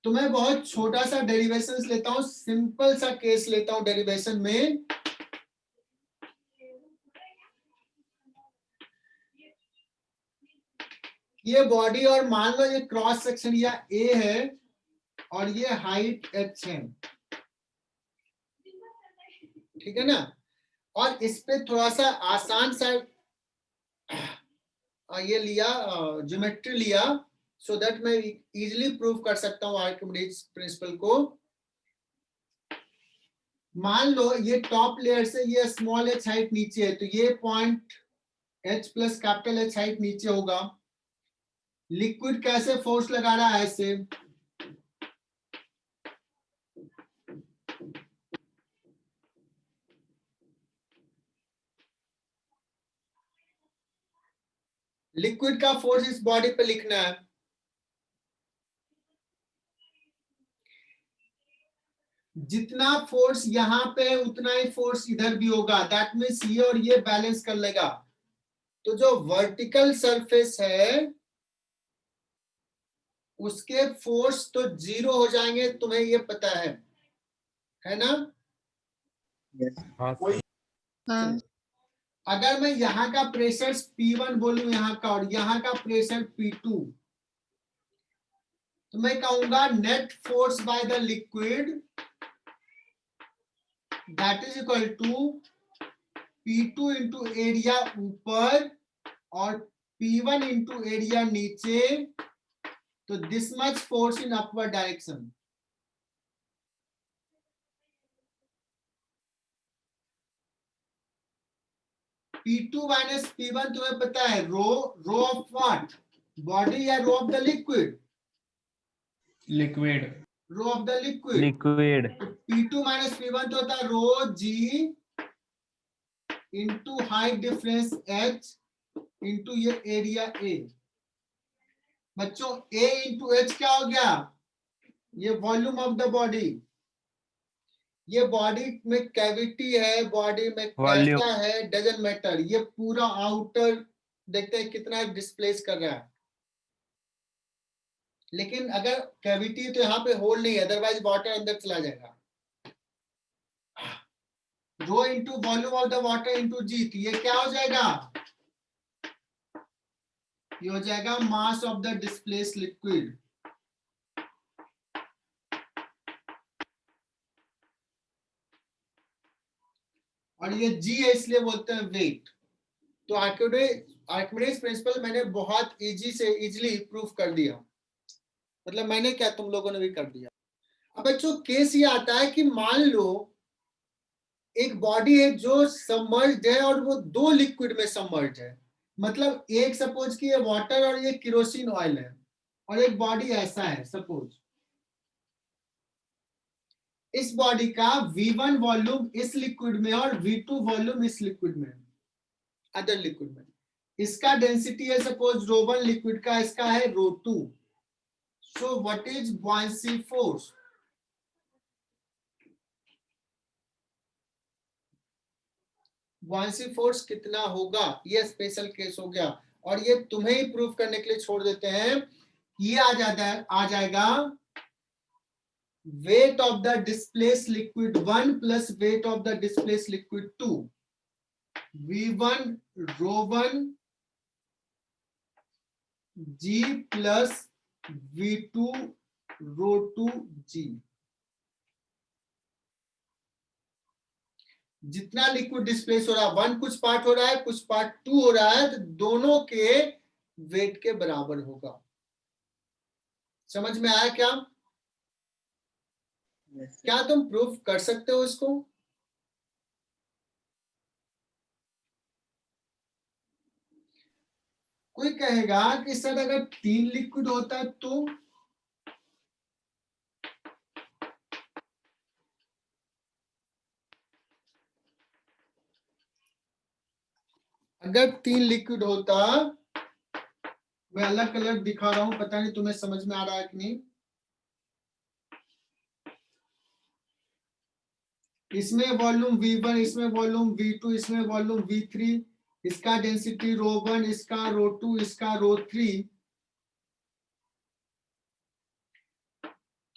तो मैं बहुत छोटा सा डेरिवेशन लेता हूं, सिंपल सा केस लेता हूं डेरिवेशन में। ये बॉडी, और मान लो ये क्रॉस सेक्शन या ए है और ये हाइट h है, ठीक है ना? और इस पे थोड़ा सा आसान सा ये लिया, ज्योमेट्री लिया, सो दैट मैं इजीली प्रूव कर सकता हूं आर्किमिडीज प्रिंसिपल को। मान लो ये टॉप लेयर से ये स्मॉल h हाइट नीचे है, तो ये point H plus capital H height नीचे होगा। लिक्विड कैसे फोर्स लगा रहा है ऐसे, लिक्विड का फोर्स इस बॉडी पे लिखना है। जितना फोर्स यहाँ पे उतना ही फोर्स इधर भी होगा, दैट मीन्स ये और ये बैलेंस कर लेगा। तो जो वर्टिकल सरफेस है उसके फोर्स तो 0 हो जाएंगे, तुम्हें ये पता है ना? हाँ अगर मैं यहाँ का प्रेशर P1 बोलूं यहाँ का, और यहाँ का प्रेशर P2, तो मैं कहूंगा net force by the liquid that is equal to P2 into area ऊपर और P1 इंटू एरिया नीचे, तो this much force in upward direction. P2 minus P1 तुम्हें पता है, रो ऑफ व्हाट, बॉडी या rho of the liquid? Liquid. Rho of the liquid. Liquid P2 minus P1 तो होता है rho G into height difference H into ये area A। बच्चों A into H क्या हो गया? ये वॉल्यूम ऑफ द बॉडी। ये बॉडी में कैविटी है, बॉडी में Volume. कैसा है डजंट मैटर, ये पूरा आउटर देखते हैं कितना डिस्प्लेस कर रहा है। लेकिन अगर कैविटी है तो यहाँ पे होल नहीं है, अदरवाइज वाटर अंदर चला जाएगा। Rho into volume of the water into G, तो ये क्या हो जाएगा? ये हो जाएगा mass of the displace liquid. और ये जी है इसलिए बोलते हैं वेट। तो आर्किमिडीज प्रिंसिपल मैंने बहुत इजीली प्रूफ कर दिया, मतलब मैंने क्या, तुम लोगों ने भी कर दिया। अब बच्चों केस ये आता है कि मान लो एक बॉडी है जो सबमर्ज्ड है और वो दो लिक्विड में सबमर्ज्ड है, मतलब एक सपोज कि ये वाटर और ये केरोसिन ऑयल है, और एक बॉडी ऐसा है सपोज, इस बॉडी का V1 वॉल्यूम इस लिक्विड में और V2 वॉल्यूम इस लिक्विड में, अदर लिक्विड में। इसका डेंसिटी है सपोज ρ1 लिक्विड का, इसका है ρ2। So what is buoyancy force? buoyancy force कितना होगा? ये स्पेशल केस हो गया, और ये तुम्हें ही प्रूफ करने के लिए छोड़ देते हैं। ये आ जाएगा weight of the displaced liquid 1 plus weight of the displaced liquid 2, V1 ρ1 G plus V2 ρ2 G। जितना लिक्विड डिस्प्लेस हो रहा है, 1 कुछ पार्ट हो रहा है, कुछ पार्ट 2 हो रहा है, तो दोनों के वेट के बराबर होगा। समझ में आया क्या? क्या तुम प्रूफ कर सकते हो इसको? कोई कहेगा कि सर अगर 3 लिक्विड होता तो? अगर 3 लिक्विड होता, मैं अलग कलर दिखा रहा हूं, पता नहीं तुम्हें समझ में आ रहा है कि नहीं। इसमें वॉल्यूम V1, इसमें वॉल्यूम V2, इसमें वॉल्यूम V3, इसका डेंसिटी ρ1, इसका ρ2, इसका ρ3,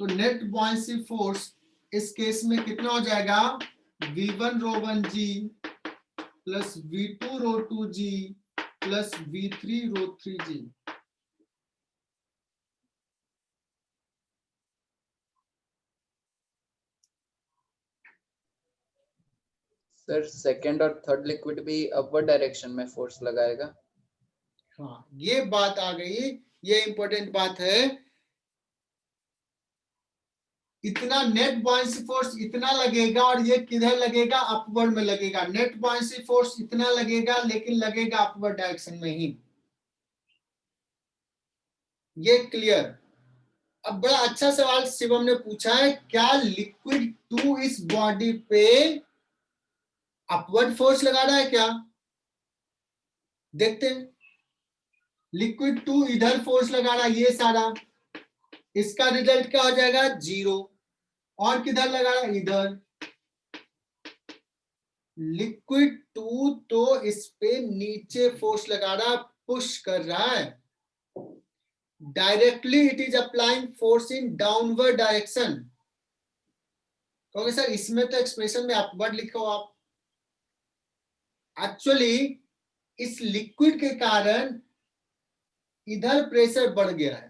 तो नेट buoyancy फोर्स इस केस में कितना हो जाएगा? V1 ρ1 G plus V2 ρ2 G plus V3 ρ3 G। Sir second और थर्ड लिक्विड भी अपवर्ड डायरेक्शन में फोर्स लगाएगा? हाँ, ये बात आ गई, ये इंपॉर्टेंट बात है। इतना नेट बॉयंसी फोर्स इतना लगेगा और ये किधर लगेगा, अपवर्ड में लगेगा। नेट बॉयंसी फोर्स इतना लगेगा लेकिन लगेगा अपवर्ड डायरेक्शन में ही। ये क्लियर। अब बड़ा अच्छा सवाल शिवम ने पूछा है, क्या लिक्विड 2 इस बॉडी पे अपवर्ड फोर्स लगा रहा है क्या? देखते हैं। लिक्विड 2 इधर फोर्स लगा रहा है, ये सारा, इसका रिजल्ट क्या हो जाएगा, 0। और किधर लगा रहा है, इधर। लिक्विड 2 तो इस पे नीचे फोर्स लगा रहा, पुश कर रहा है। Directly it is applying force in downward direction. क्योंकि सर इसमें तो एक्सप्रेशन में अपवर्ड लिखो आप। एक्चुअली इस लिक्विड के कारण इधर प्रेशर बढ़ गया है,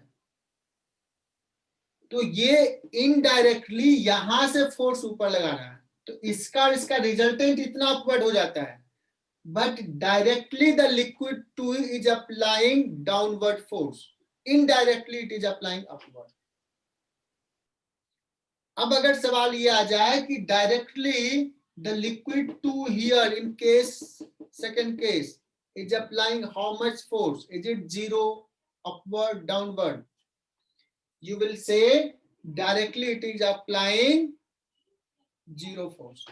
तो ये इनडायरेक्टली यहां से फोर्स ऊपर लगा रहा है, तो इसका और इसका रिजल्टेंट इतना अपवर्ड हो जाता है। But directly the liquid 2 is applying downward force, indirectly it is applying upward. अब अगर सवाल ये आ जाए कि directly the liquid 2 here in case, second case, is applying how much force? Is it 0, upward, downward? You will say directly it is applying 0 force.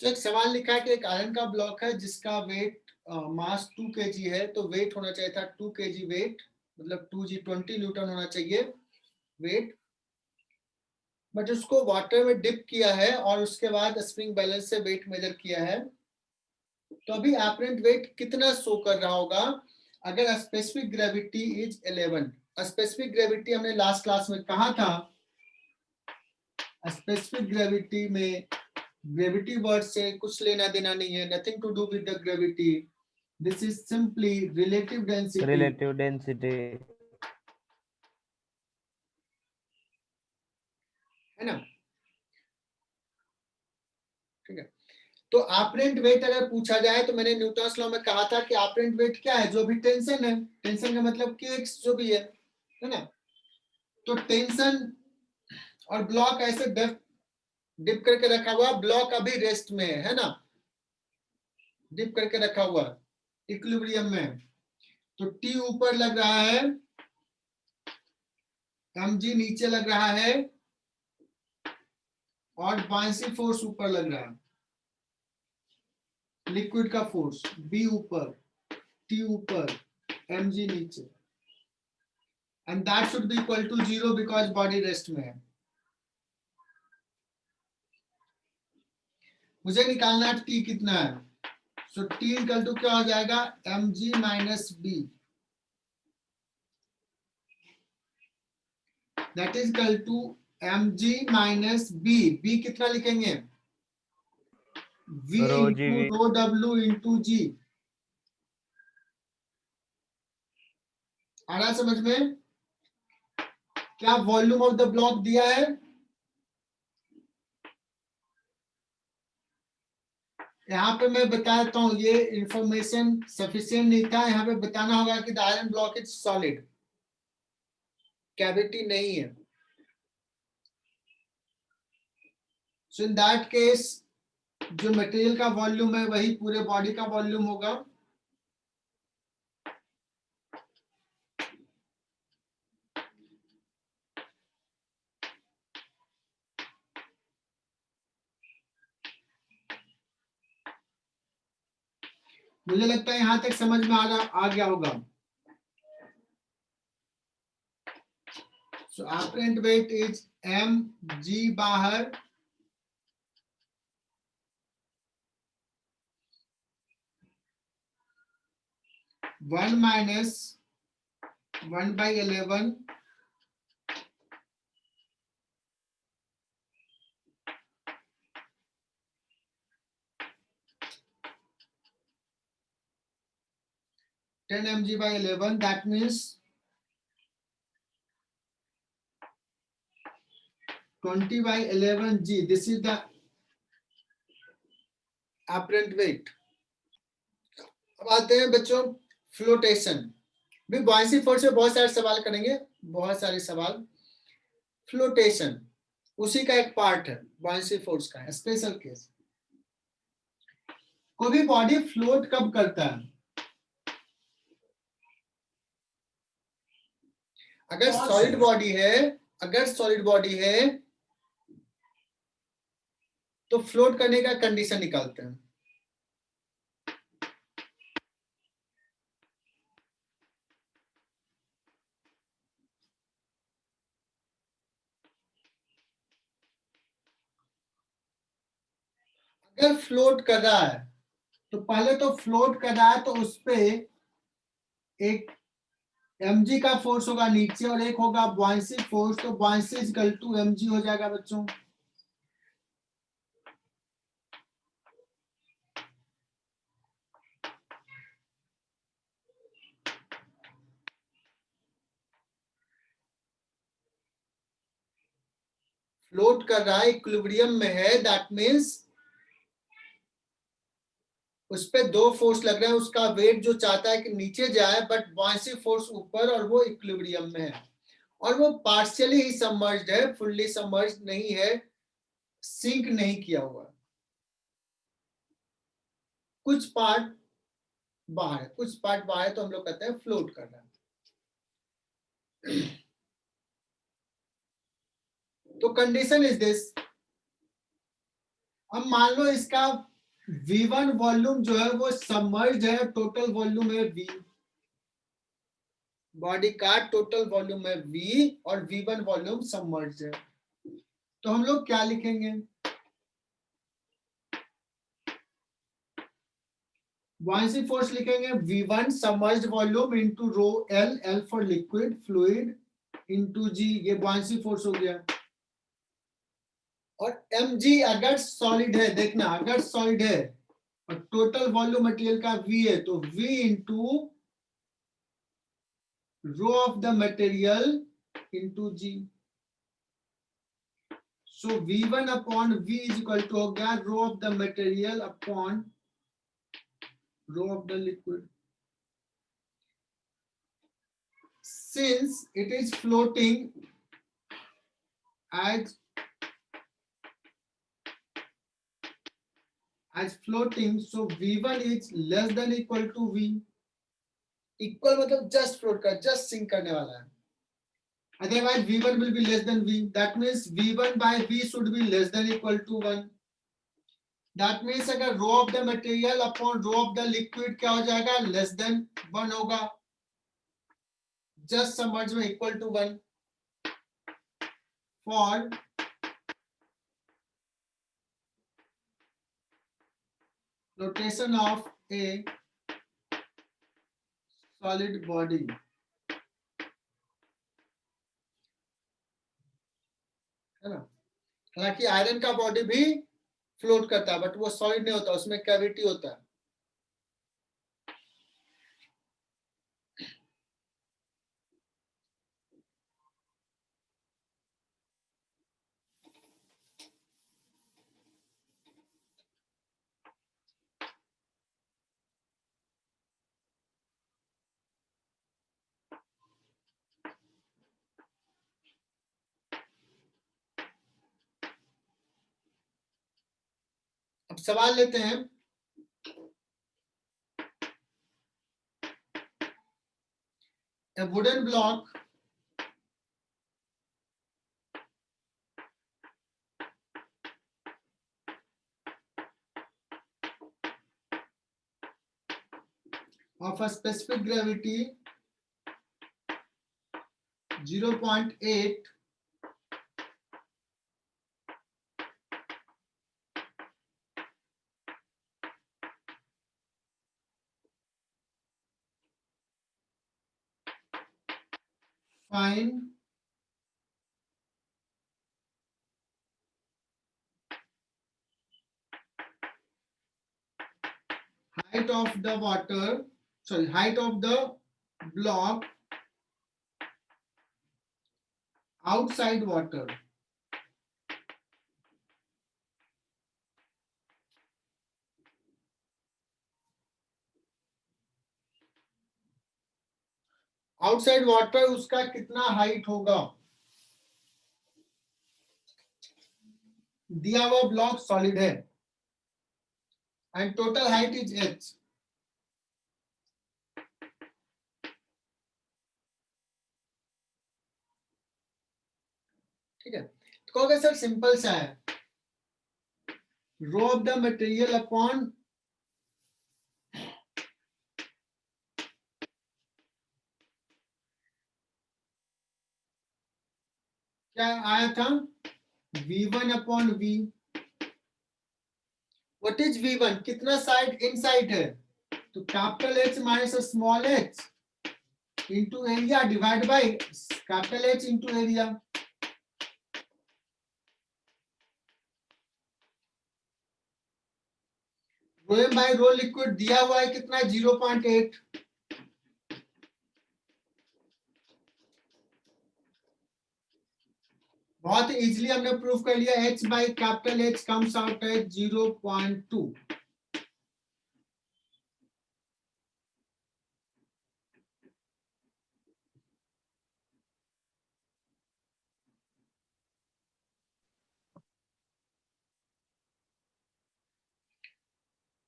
तो एक सवाल लिखा है कि एक आयरन का ब्लॉक है जिसका वेट मास 2 kg है, तो वेट होना चाहिए था 2 kg वेट, मतलब 2g 20 न्यूटन होना चाहिए वेट। बट उसको वाटर में डिप किया है और उसके बाद स्प्रिंग बैलेंस से वेट मेजर किया है, तो अभी एपरेंट वेट कितना शो कर रहा होगा? अगर specific gravity is 11, specific gravity हमने लास्ट क्लास में कहा था, स्पेसिफिक ग्रेविटी में ग्रेविटी वर्ड से कुछ लेना देना नहीं है, nothing to do with the gravity, this is simply relative density. Relative density. है ना? ठीक है। तो ऑपरेंट वेट अगर पूछा जाए तो मैंने न्यूटन्स लॉ में कहा था कि ऑपरेंट वेट क्या है, जो भी टेंशन है, टेंशन का मतलब kx जो भी है ना। तो टेंशन और ब्लॉक ऐसे डिप करके रखा हुआ, ब्लॉक अभी रेस्ट में है ना, डिप करके रखा हुआ इक्विलिब्रियम में। तो टी ऊपर लग रहा है, mg नीचे लग रहा है और बायसी फोर्स ऊपर लग रहा है, लिक्विड का फोर्स b ऊपर, t ऊपर, mg नीचे, and that should be equal to 0 because body rest में है। मुझे निकालना है t कितना है, सो t इक्वल टू क्या हो जाएगा, mg minus b, that is equal to mg minus b। b कितना लिखेंगे, v Rho G into V. Rho w into g। आ रहा समझ में? क्या वॉल्यूम ऑफ द ब्लॉक दिया है, यहाँ पे मैं बताता हूँ, ये इंफॉर्मेशन सफिशिएंट नहीं था, यहाँ पे बताना होगा कि the iron block is solid, cavity नहीं है। सो इन दैट केस जो मटेरियल का वॉल्यूम है वही पूरे बॉडी का वॉल्यूम होगा। मुझे लगता है यहां तक समझ में आ गया होगा। सो ऑपरेंट वेट इज mg बाहर one minus 1/11 10 mg/11, that means 20/11 g. This is the apparent weight. अब आते हैं बच्चों फ्लोटेशन। भी बॉयसी फोर्स से बहुत सारे सवाल करेंगे, बहुत सारे सवाल। फ्लोटेशन उसी का एक पार्ट है, बॉयसी फोर्स का स्पेशल केस। कोई भी बॉडी फ्लोट कब करता है, अगर सॉलिड बॉडी है तो फ्लोट करने का कंडीशन निकालते हैं। अगर फ्लोट कर रहा है तो पहले तो फ्लोट कर रहा है तो उस पे एक mg का फोर्स होगा नीचे और एक होगा बॉयसी फोर्स, तो बॉयसी इक्वल टू mg हो जाएगा बच्चों। फ्लोट कर रहा है, इक्विलिब्रियम में है, दैट मींस उस पे दो फोर्स लग रहे हैं, उसका वेट जो चाहता है कि नीचे जाए, बट बॉयसी फोर्स ऊपर और वो इक्विलिब्रियम में है और वो पार्शियली ही सबमर्ज्ड है, फुल्ली सबमर्ज्ड नहीं है, सिंक नहीं किया हुआ, कुछ पार्ट बाहर है, कुछ पार्ट बाहर है, तो हम लोग कहते हैं फ्लोट कर रहा है। तो कंडीशन इज दिस, अब मान लो इसका V1 वॉल्यूम जो है वो सबमर्ज्ड है, टोटल वॉल्यूम है V, बॉडी का टोटल वॉल्यूम है V और V1 वॉल्यूम सबमर्ज्ड है, तो हम लोग क्या लिखेंगे, बॉयसी फोर्स लिखेंगे V1 submerged volume into rho L, L for liquid fluid, into G, ये बॉयसी फोर्स हो गया। और mg अगर सॉलिड है, देखना अगर सॉलिड है और टोटल वॉल्यूम मटेरियल का V है तो V into rho of the material into G। So V1 upon V is equal to हो गया rho of the material upon rho of the liquid. Since it is floating as floating, so V1 is less than equal to V. Equal मतलब just float का, just sink करने वाला है. Otherwise V1 will be less than V. That means V1 by V should be less than equal to 1. That means अगर rho of the material upon rho of the liquid क्या हो जाएगा, less than 1 होगा. Just submerge में equal to 1 for rotation of a solid body. है ना. हालांकि iron का बॉडी भी फ्लोट करता है बट वो सॉलिड नहीं होता, उसमें कैविटी होता है. अब सवाल लेते हैं. A wooden block of a specific gravity 0.8 find height of the water, sorry, height of the block outside water. Outside water उसका कितना हाइट होगा. दिया हुआ ब्लॉक सॉलिड है and total height is h. ठीक है, तो कहोगे सर सिंपल सा है, rho of the material upon क्या आया था, V1 upon V. What is V1, कितना साइड इनसाइड है, तो capital H minus small h into area divide by capital H into area. Rho by rho liquid दिया हुआ है कितना, 0.8. बहुत इजीली हमने प्रूफ कर लिया, h by capital H comes out at 0.2.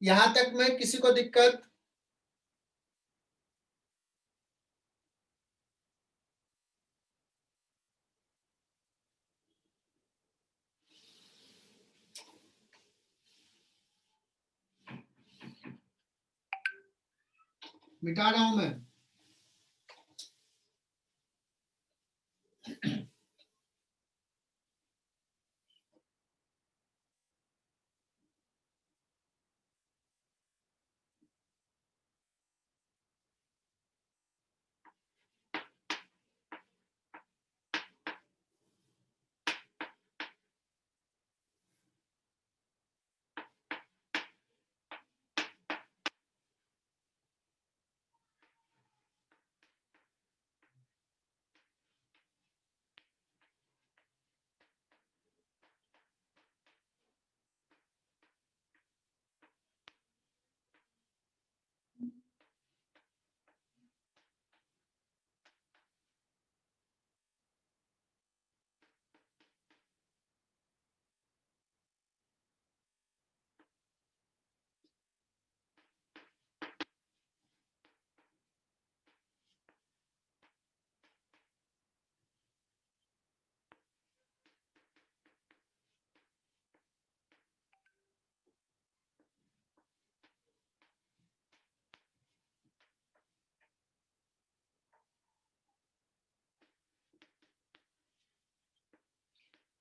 यहां तक में किसी को दिक्कत? मिटा रहा हूं मैं.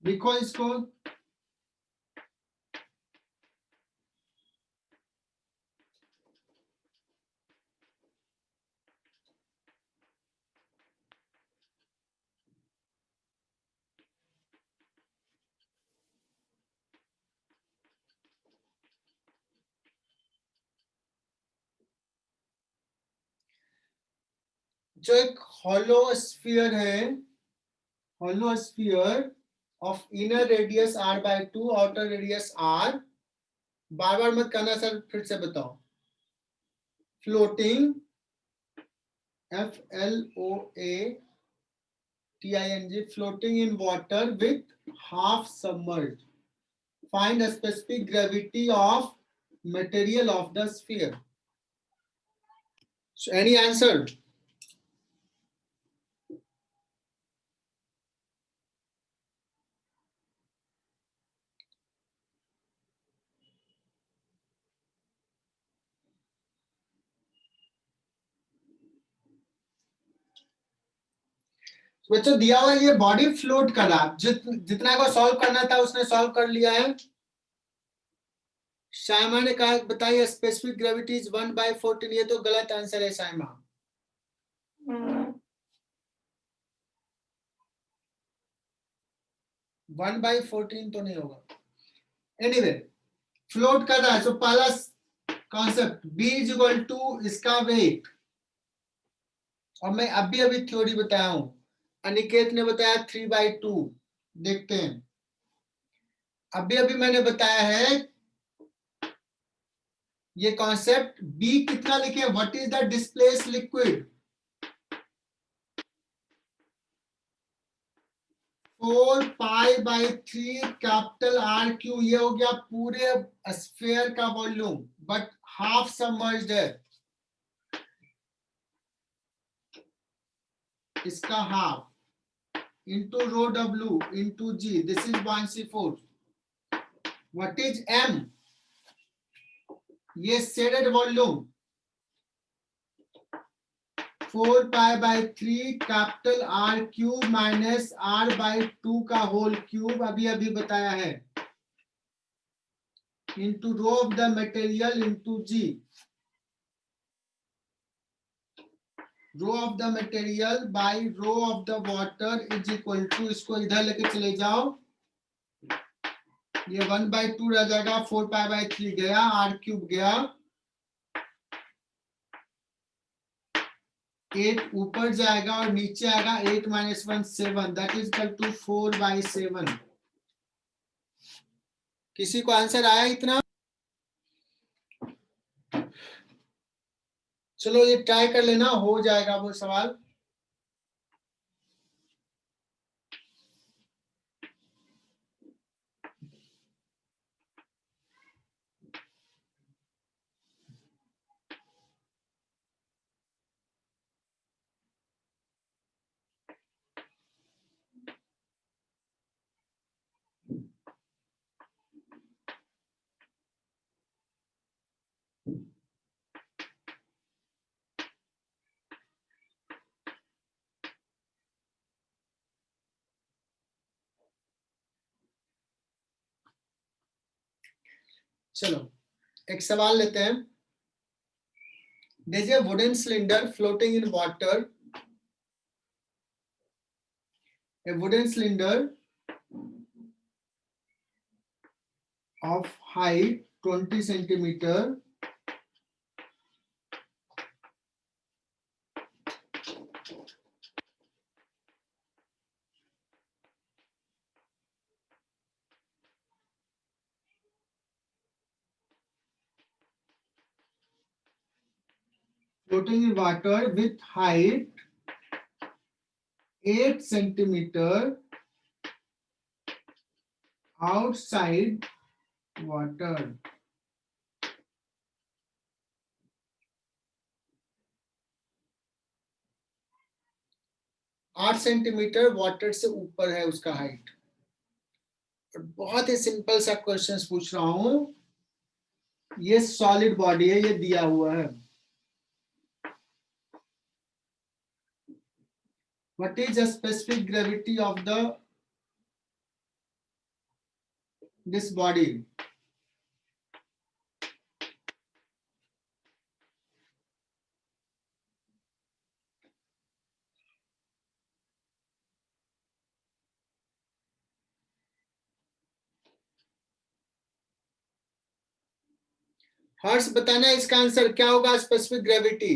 लिखो इसको। जो एक हॉलो स्फीयर है, hollow sphere of inner radius r by 2, outer radius r, बार बार मत करना सर, फिर से बताओ। floating, FLOATING, floating in water with half submerged. Find a specific gravity of material of the sphere. So any answer? बच्चों दिया हुआ ये body float कर रहा, जितना को सॉल्व करना था उसने सॉल्व कर लिया है। शायमा ने कहा बताइए स्पेसिफिक ग्रेविटी इज 1/14, ये तो गलत आंसर है शायमा। 1/14 तो नहीं होगा। एनीवे फ्लोट कर रहा है, सो पहला concept b is equal to इसका वेट, और मैं अभी थ्योरी बताया हूं, अनिकेत ने बताया 3/2। देखते हैं, अभी मैंने बताया है ये कॉन्सेप्ट। b कितना लिखे, what is the displace liquid, 4π/3 capital R cube, ये हो गया पूरे स्फीयर का वॉल्यूम, बट हाफ सबमर्ज्ड है, इसका half, into rho W into G, this is buoyancy force. What is M? ये shaded volume, 4π/3 capital R cube minus R/2 का whole cube, अभी बताया है, into rho of the material into G, rho of the material by rho of the water is equal to, इसको इधर लेके चले जाओ, ये 1/2 रह जाएगा, 4π/3 गया, r क्यूब गया, 8 ऊपर जाएगा और नीचे आएगा 8 - 1 7, दैट इज इक्वल टू 4/7। किसी को आंसर आया इतना? चलो ये ट्राई कर लेना, हो जाएगा वो सवाल। चलो एक सवाल लेते हैं। There is a wooden cylinder floating in water. A wooden cylinder of height 20 centimeter floating in water with height 8 centimeter outside water. आठ सेंटीमीटर वाटर से ऊपर है उसका हाइट। बहुत ही सिंपल सा क्वेश्चन पूछ रहा हूं, ये सॉलिड बॉडी है, ये दिया हुआ है। What is the specific gravity of the this body. हर्ष बताना इसका आंसर क्या होगा स्पेसिफिक ग्रेविटी.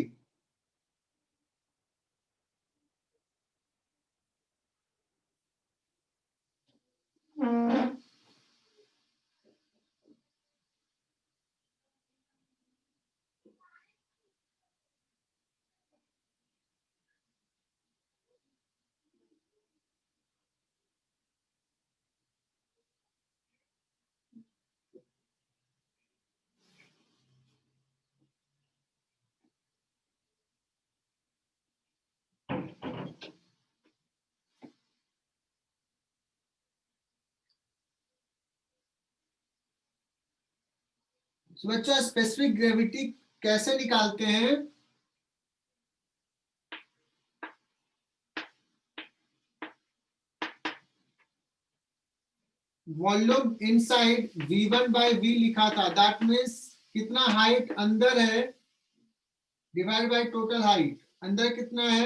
तो बच्चों स्पेसिफिक ग्रेविटी कैसे निकालते हैं? Volume inside v1 by v लिखा था, दैट मीन्स कितना हाइट अंदर है डिवाइड बाय टोटल हाइट. अंदर कितना है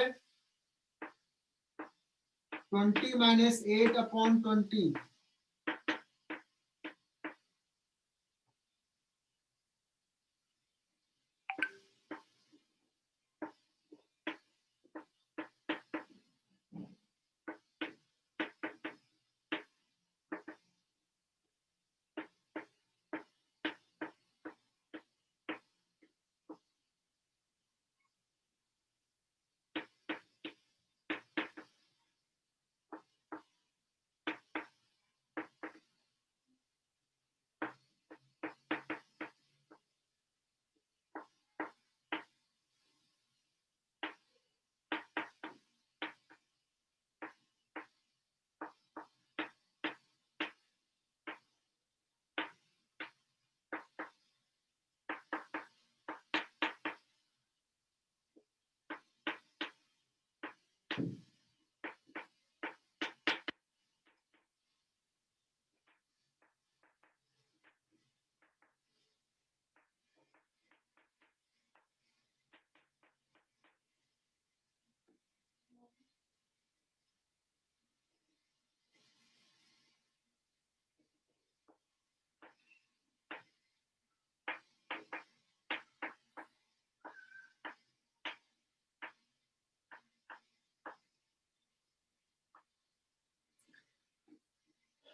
20 minus 8 upon 20.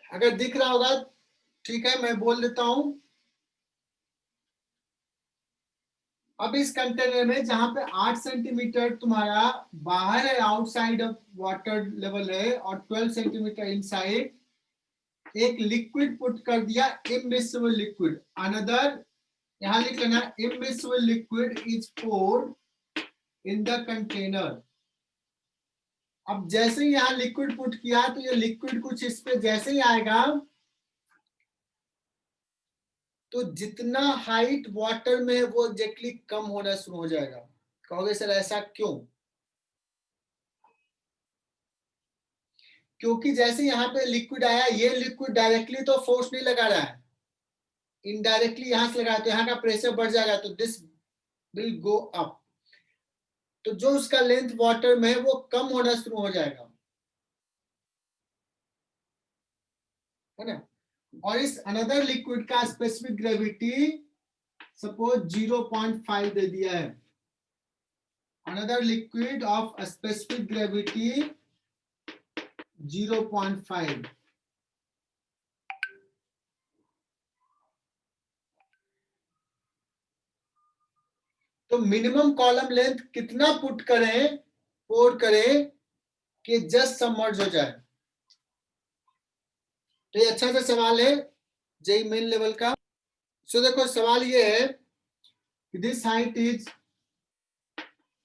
अगर दिख रहा होगा ठीक है, मैं बोल देता हूं. अब इस कंटेनर में जहां पे 8 सेंटीमीटर तुम्हारा बाहर है, आउटसाइड ऑफ वाटर लेवल है, और 12 सेंटीमीटर इनसाइड, एक लिक्विड पुट कर दिया, इमिसिबल लिक्विड. अनदर यहां लिख लेना, immiscible liquid is poured in the container. अब जैसे ही यहां लिक्विड पुट किया तो ये लिक्विड कुछ इस पे जैसे ही आएगा तो जितना हाइट वाटर में है वो एग्जैक्टली कम होना शुरू हो जाएगा. कहोगे सर ऐसा क्यों? क्योंकि जैसे यहाँ पे लिक्विड आया, ये लिक्विड डायरेक्टली तो फोर्स नहीं लगा रहा है, इनडायरेक्टली यहां से लगा रहा है, तो यहाँ का प्रेशर बढ़ जाएगा, तो दिस विल गो अप. तो जो उसका लेंथ वाटर में है वो कम होना शुरू हो जाएगा, है ना. और इस अनदर लिक्विड का स्पेसिफिक ग्रेविटी सपोज 0.5 दे दिया है. Another liquid of specific gravity 0.5. तो मिनिमम कॉलम लेंथ कितना पुट करें, पोर करें कि जस्ट सबमर्ज हो जाए. तो ये अच्छा सा सवाल है जेई मेन लेवल का. सो देखो सवाल ये है कि दिस हाइट इज,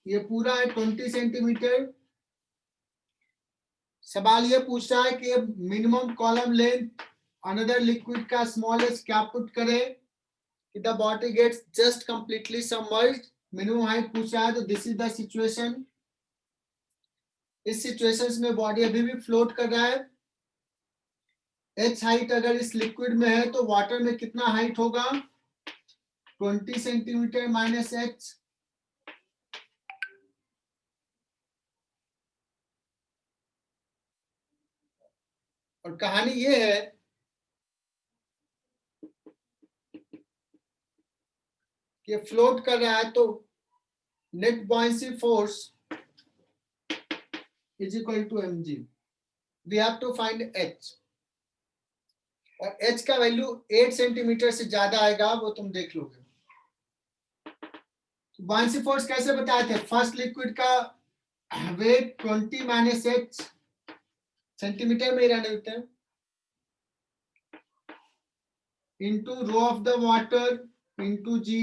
ये पूरा है 20 सेंटीमीटर. सवाल ये पूछ रहा है कि minimum column length another liquid का स्मॉलेस्ट क्या पुट करें कि the body gets just completely submerged. Minimum height पूछ रहा है, तो दिस इज द सिचुएशन. इस सिचुएशन में बॉडी अभी भी फ्लोट कर रहा है. H हाइट अगर इस लिक्विड में है तो वाटर में कितना हाइट होगा? 20 सेंटीमीटर माइनस H। और कहानी ये है कि फ्लोट कर रहा है तो net buoyancy force is equal to mg। We have to find h, और h का वैल्यू 8 सेंटीमीटर से ज्यादा आएगा, वो तुम देख लोगे। बॉयंसी फोर्स कैसे बताए थे? फर्स्ट लिक्विड का वेट 20 माइनस h सेंटीमीटर में ही रहने देते हैं, into rho of the water into g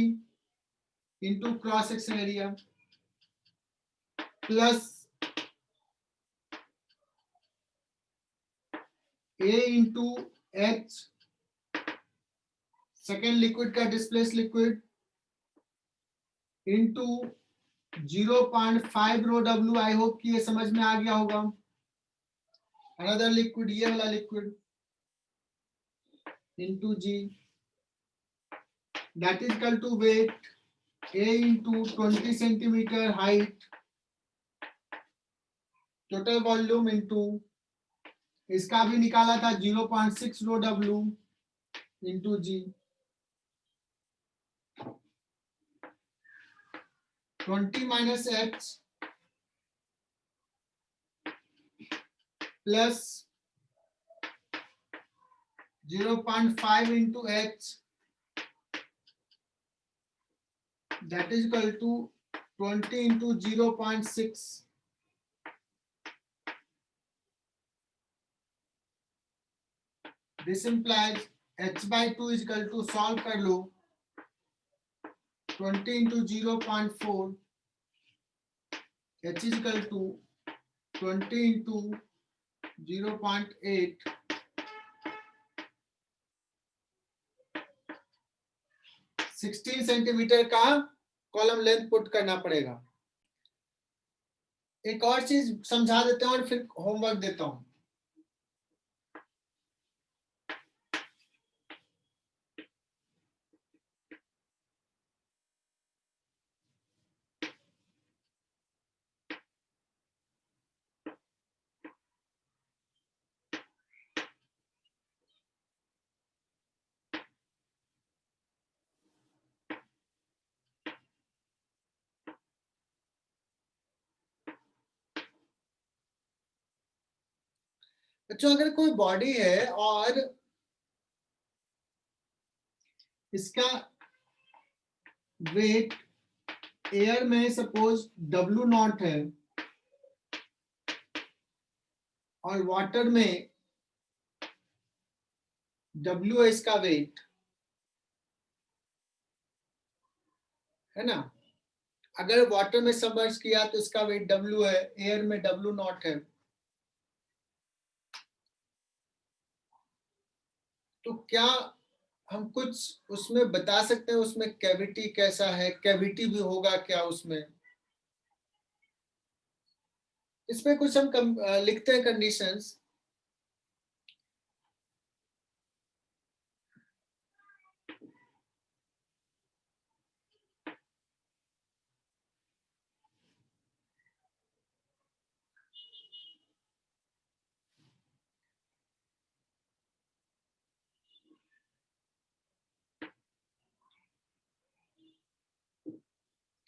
into cross section area plus a into h second liquid का displace liquid into 0.5 rho w। I hope कि ये समझ में आ गया होगा। अनदर लिक्विड, ये वाला liquid into g, that is equal to weight a into 20 centimetre height total volume into इसका भी निकाला था 0.6 rho w into g, 20 minus h plus 0.5 into h, that is equal to 20 into 0.6. This implies h by 2 is equal to, solve कर लो, 20 into 0.4, h is equal to 20 into 0.8, 16 centimetre का column length put करना पड़ेगा। एक और चीज समझा देते हैं और फिर होमवर्क देता हूं। बच्चों, अगर कोई बॉडी है और इसका वेट एयर में सपोज W0 है और वाटर में W है इसका वेट, है ना। अगर वाटर में सबमर्ज किया तो इसका वेट W है, एयर में W0 है, तो क्या हम कुछ उसमें बता सकते हैं उसमें कैविटी कैसा है? कैविटी भी होगा क्या उसमें? इसमें कुछ हम लिखते हैं कंडीशंस।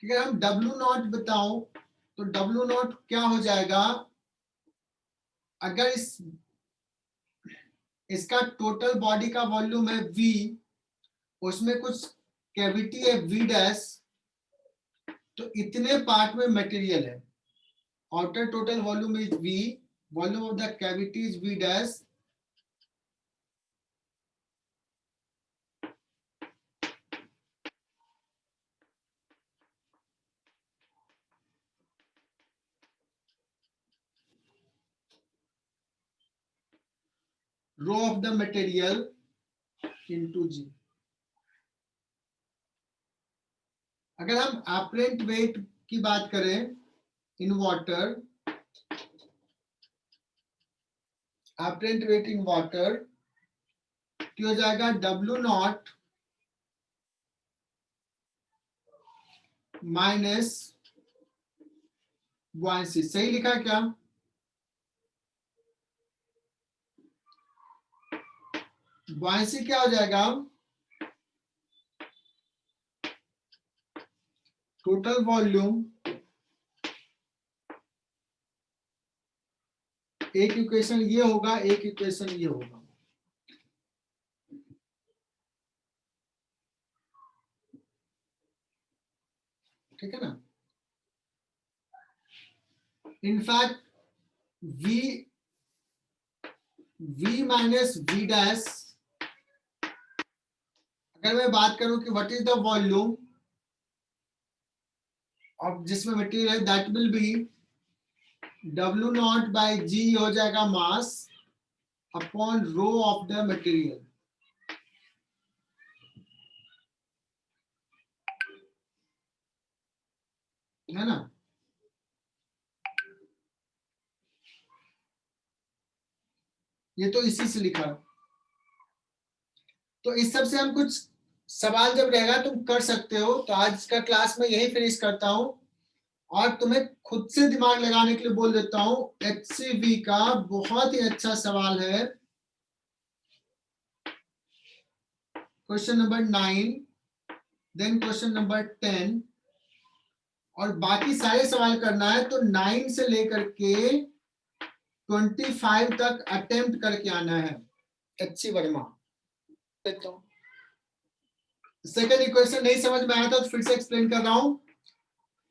अगर हम W0 बताओ तो W0 क्या हो जाएगा? अगर इसका टोटल बॉडी का वॉल्यूम है V, उसमें कुछ कैविटी है V डैश, तो इतने पार्ट में मटेरियल है। Outer total volume is V, volume of the cavity is V dash, rho of the material into G। अगर हम अपरेंट वेट की बात करें in water, apparent weight in water ये हो जाएगा W0 माइनस buoyancy। सही लिखा क्या? buoyancy क्या हो जाएगा? टोटल वॉल्यूम, एक इक्वेशन ये होगा, एक इक्वेशन ये होगा। ठीक है ना? In fact v minus v dash, अगर मैं बात करूं कि what is the volume of जिसमें मटेरियल है, that will be W0 by G हो जाएगा mass upon rho of the material. है ना? ये तो इसी से लिखा। तो इस सब से हम कुछ सवाल जब रहेगा तुम कर सकते हो। तो आज का क्लास में यही फिनिश करता हूं और तुम्हें खुद से दिमाग लगाने के लिए बोल देता हूं। HCV का बहुत ही अच्छा सवाल है, question number 9, then question number 10, और बाकी सारे सवाल करना है तो 9 से लेकर के 25 तक अटेम्प्ट करके आना है। HC वर्मा। सेकेंड इक्वेशन नहीं समझ में आया था तो फिर से एक्सप्लेन कर रहा हूं।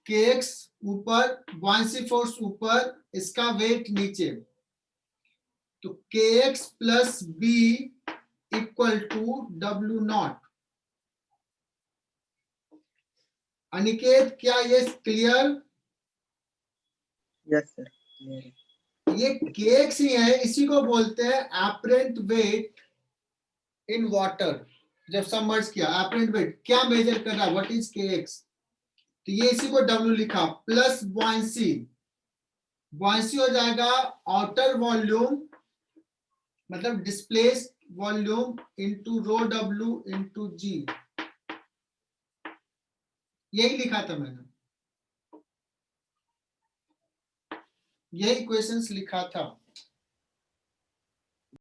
kx ऊपर, buoyancy फोर्स ऊपर, इसका वेट नीचे, तो kx plus b equal to W0। Aniket, क्या ये क्लियर? यस सर, क्लियर है। ये kx ही है, इसी को बोलते हैं एपरेंट वेट इन वाटर। जब सबमर्ज किया, एपरेंट वेट क्या मेजर कर रहा है, व्हाट इज kx, तो ये इसी को W लिखा, प्लस buoyancy। buoyancy हो जाएगा आउटर वॉल्यूम मतलब डिस्प्लेस्ड वॉल्यूम इनटू रो W इनटू G। यही लिखा था मैंने, यही इक्वेशंस लिखा था।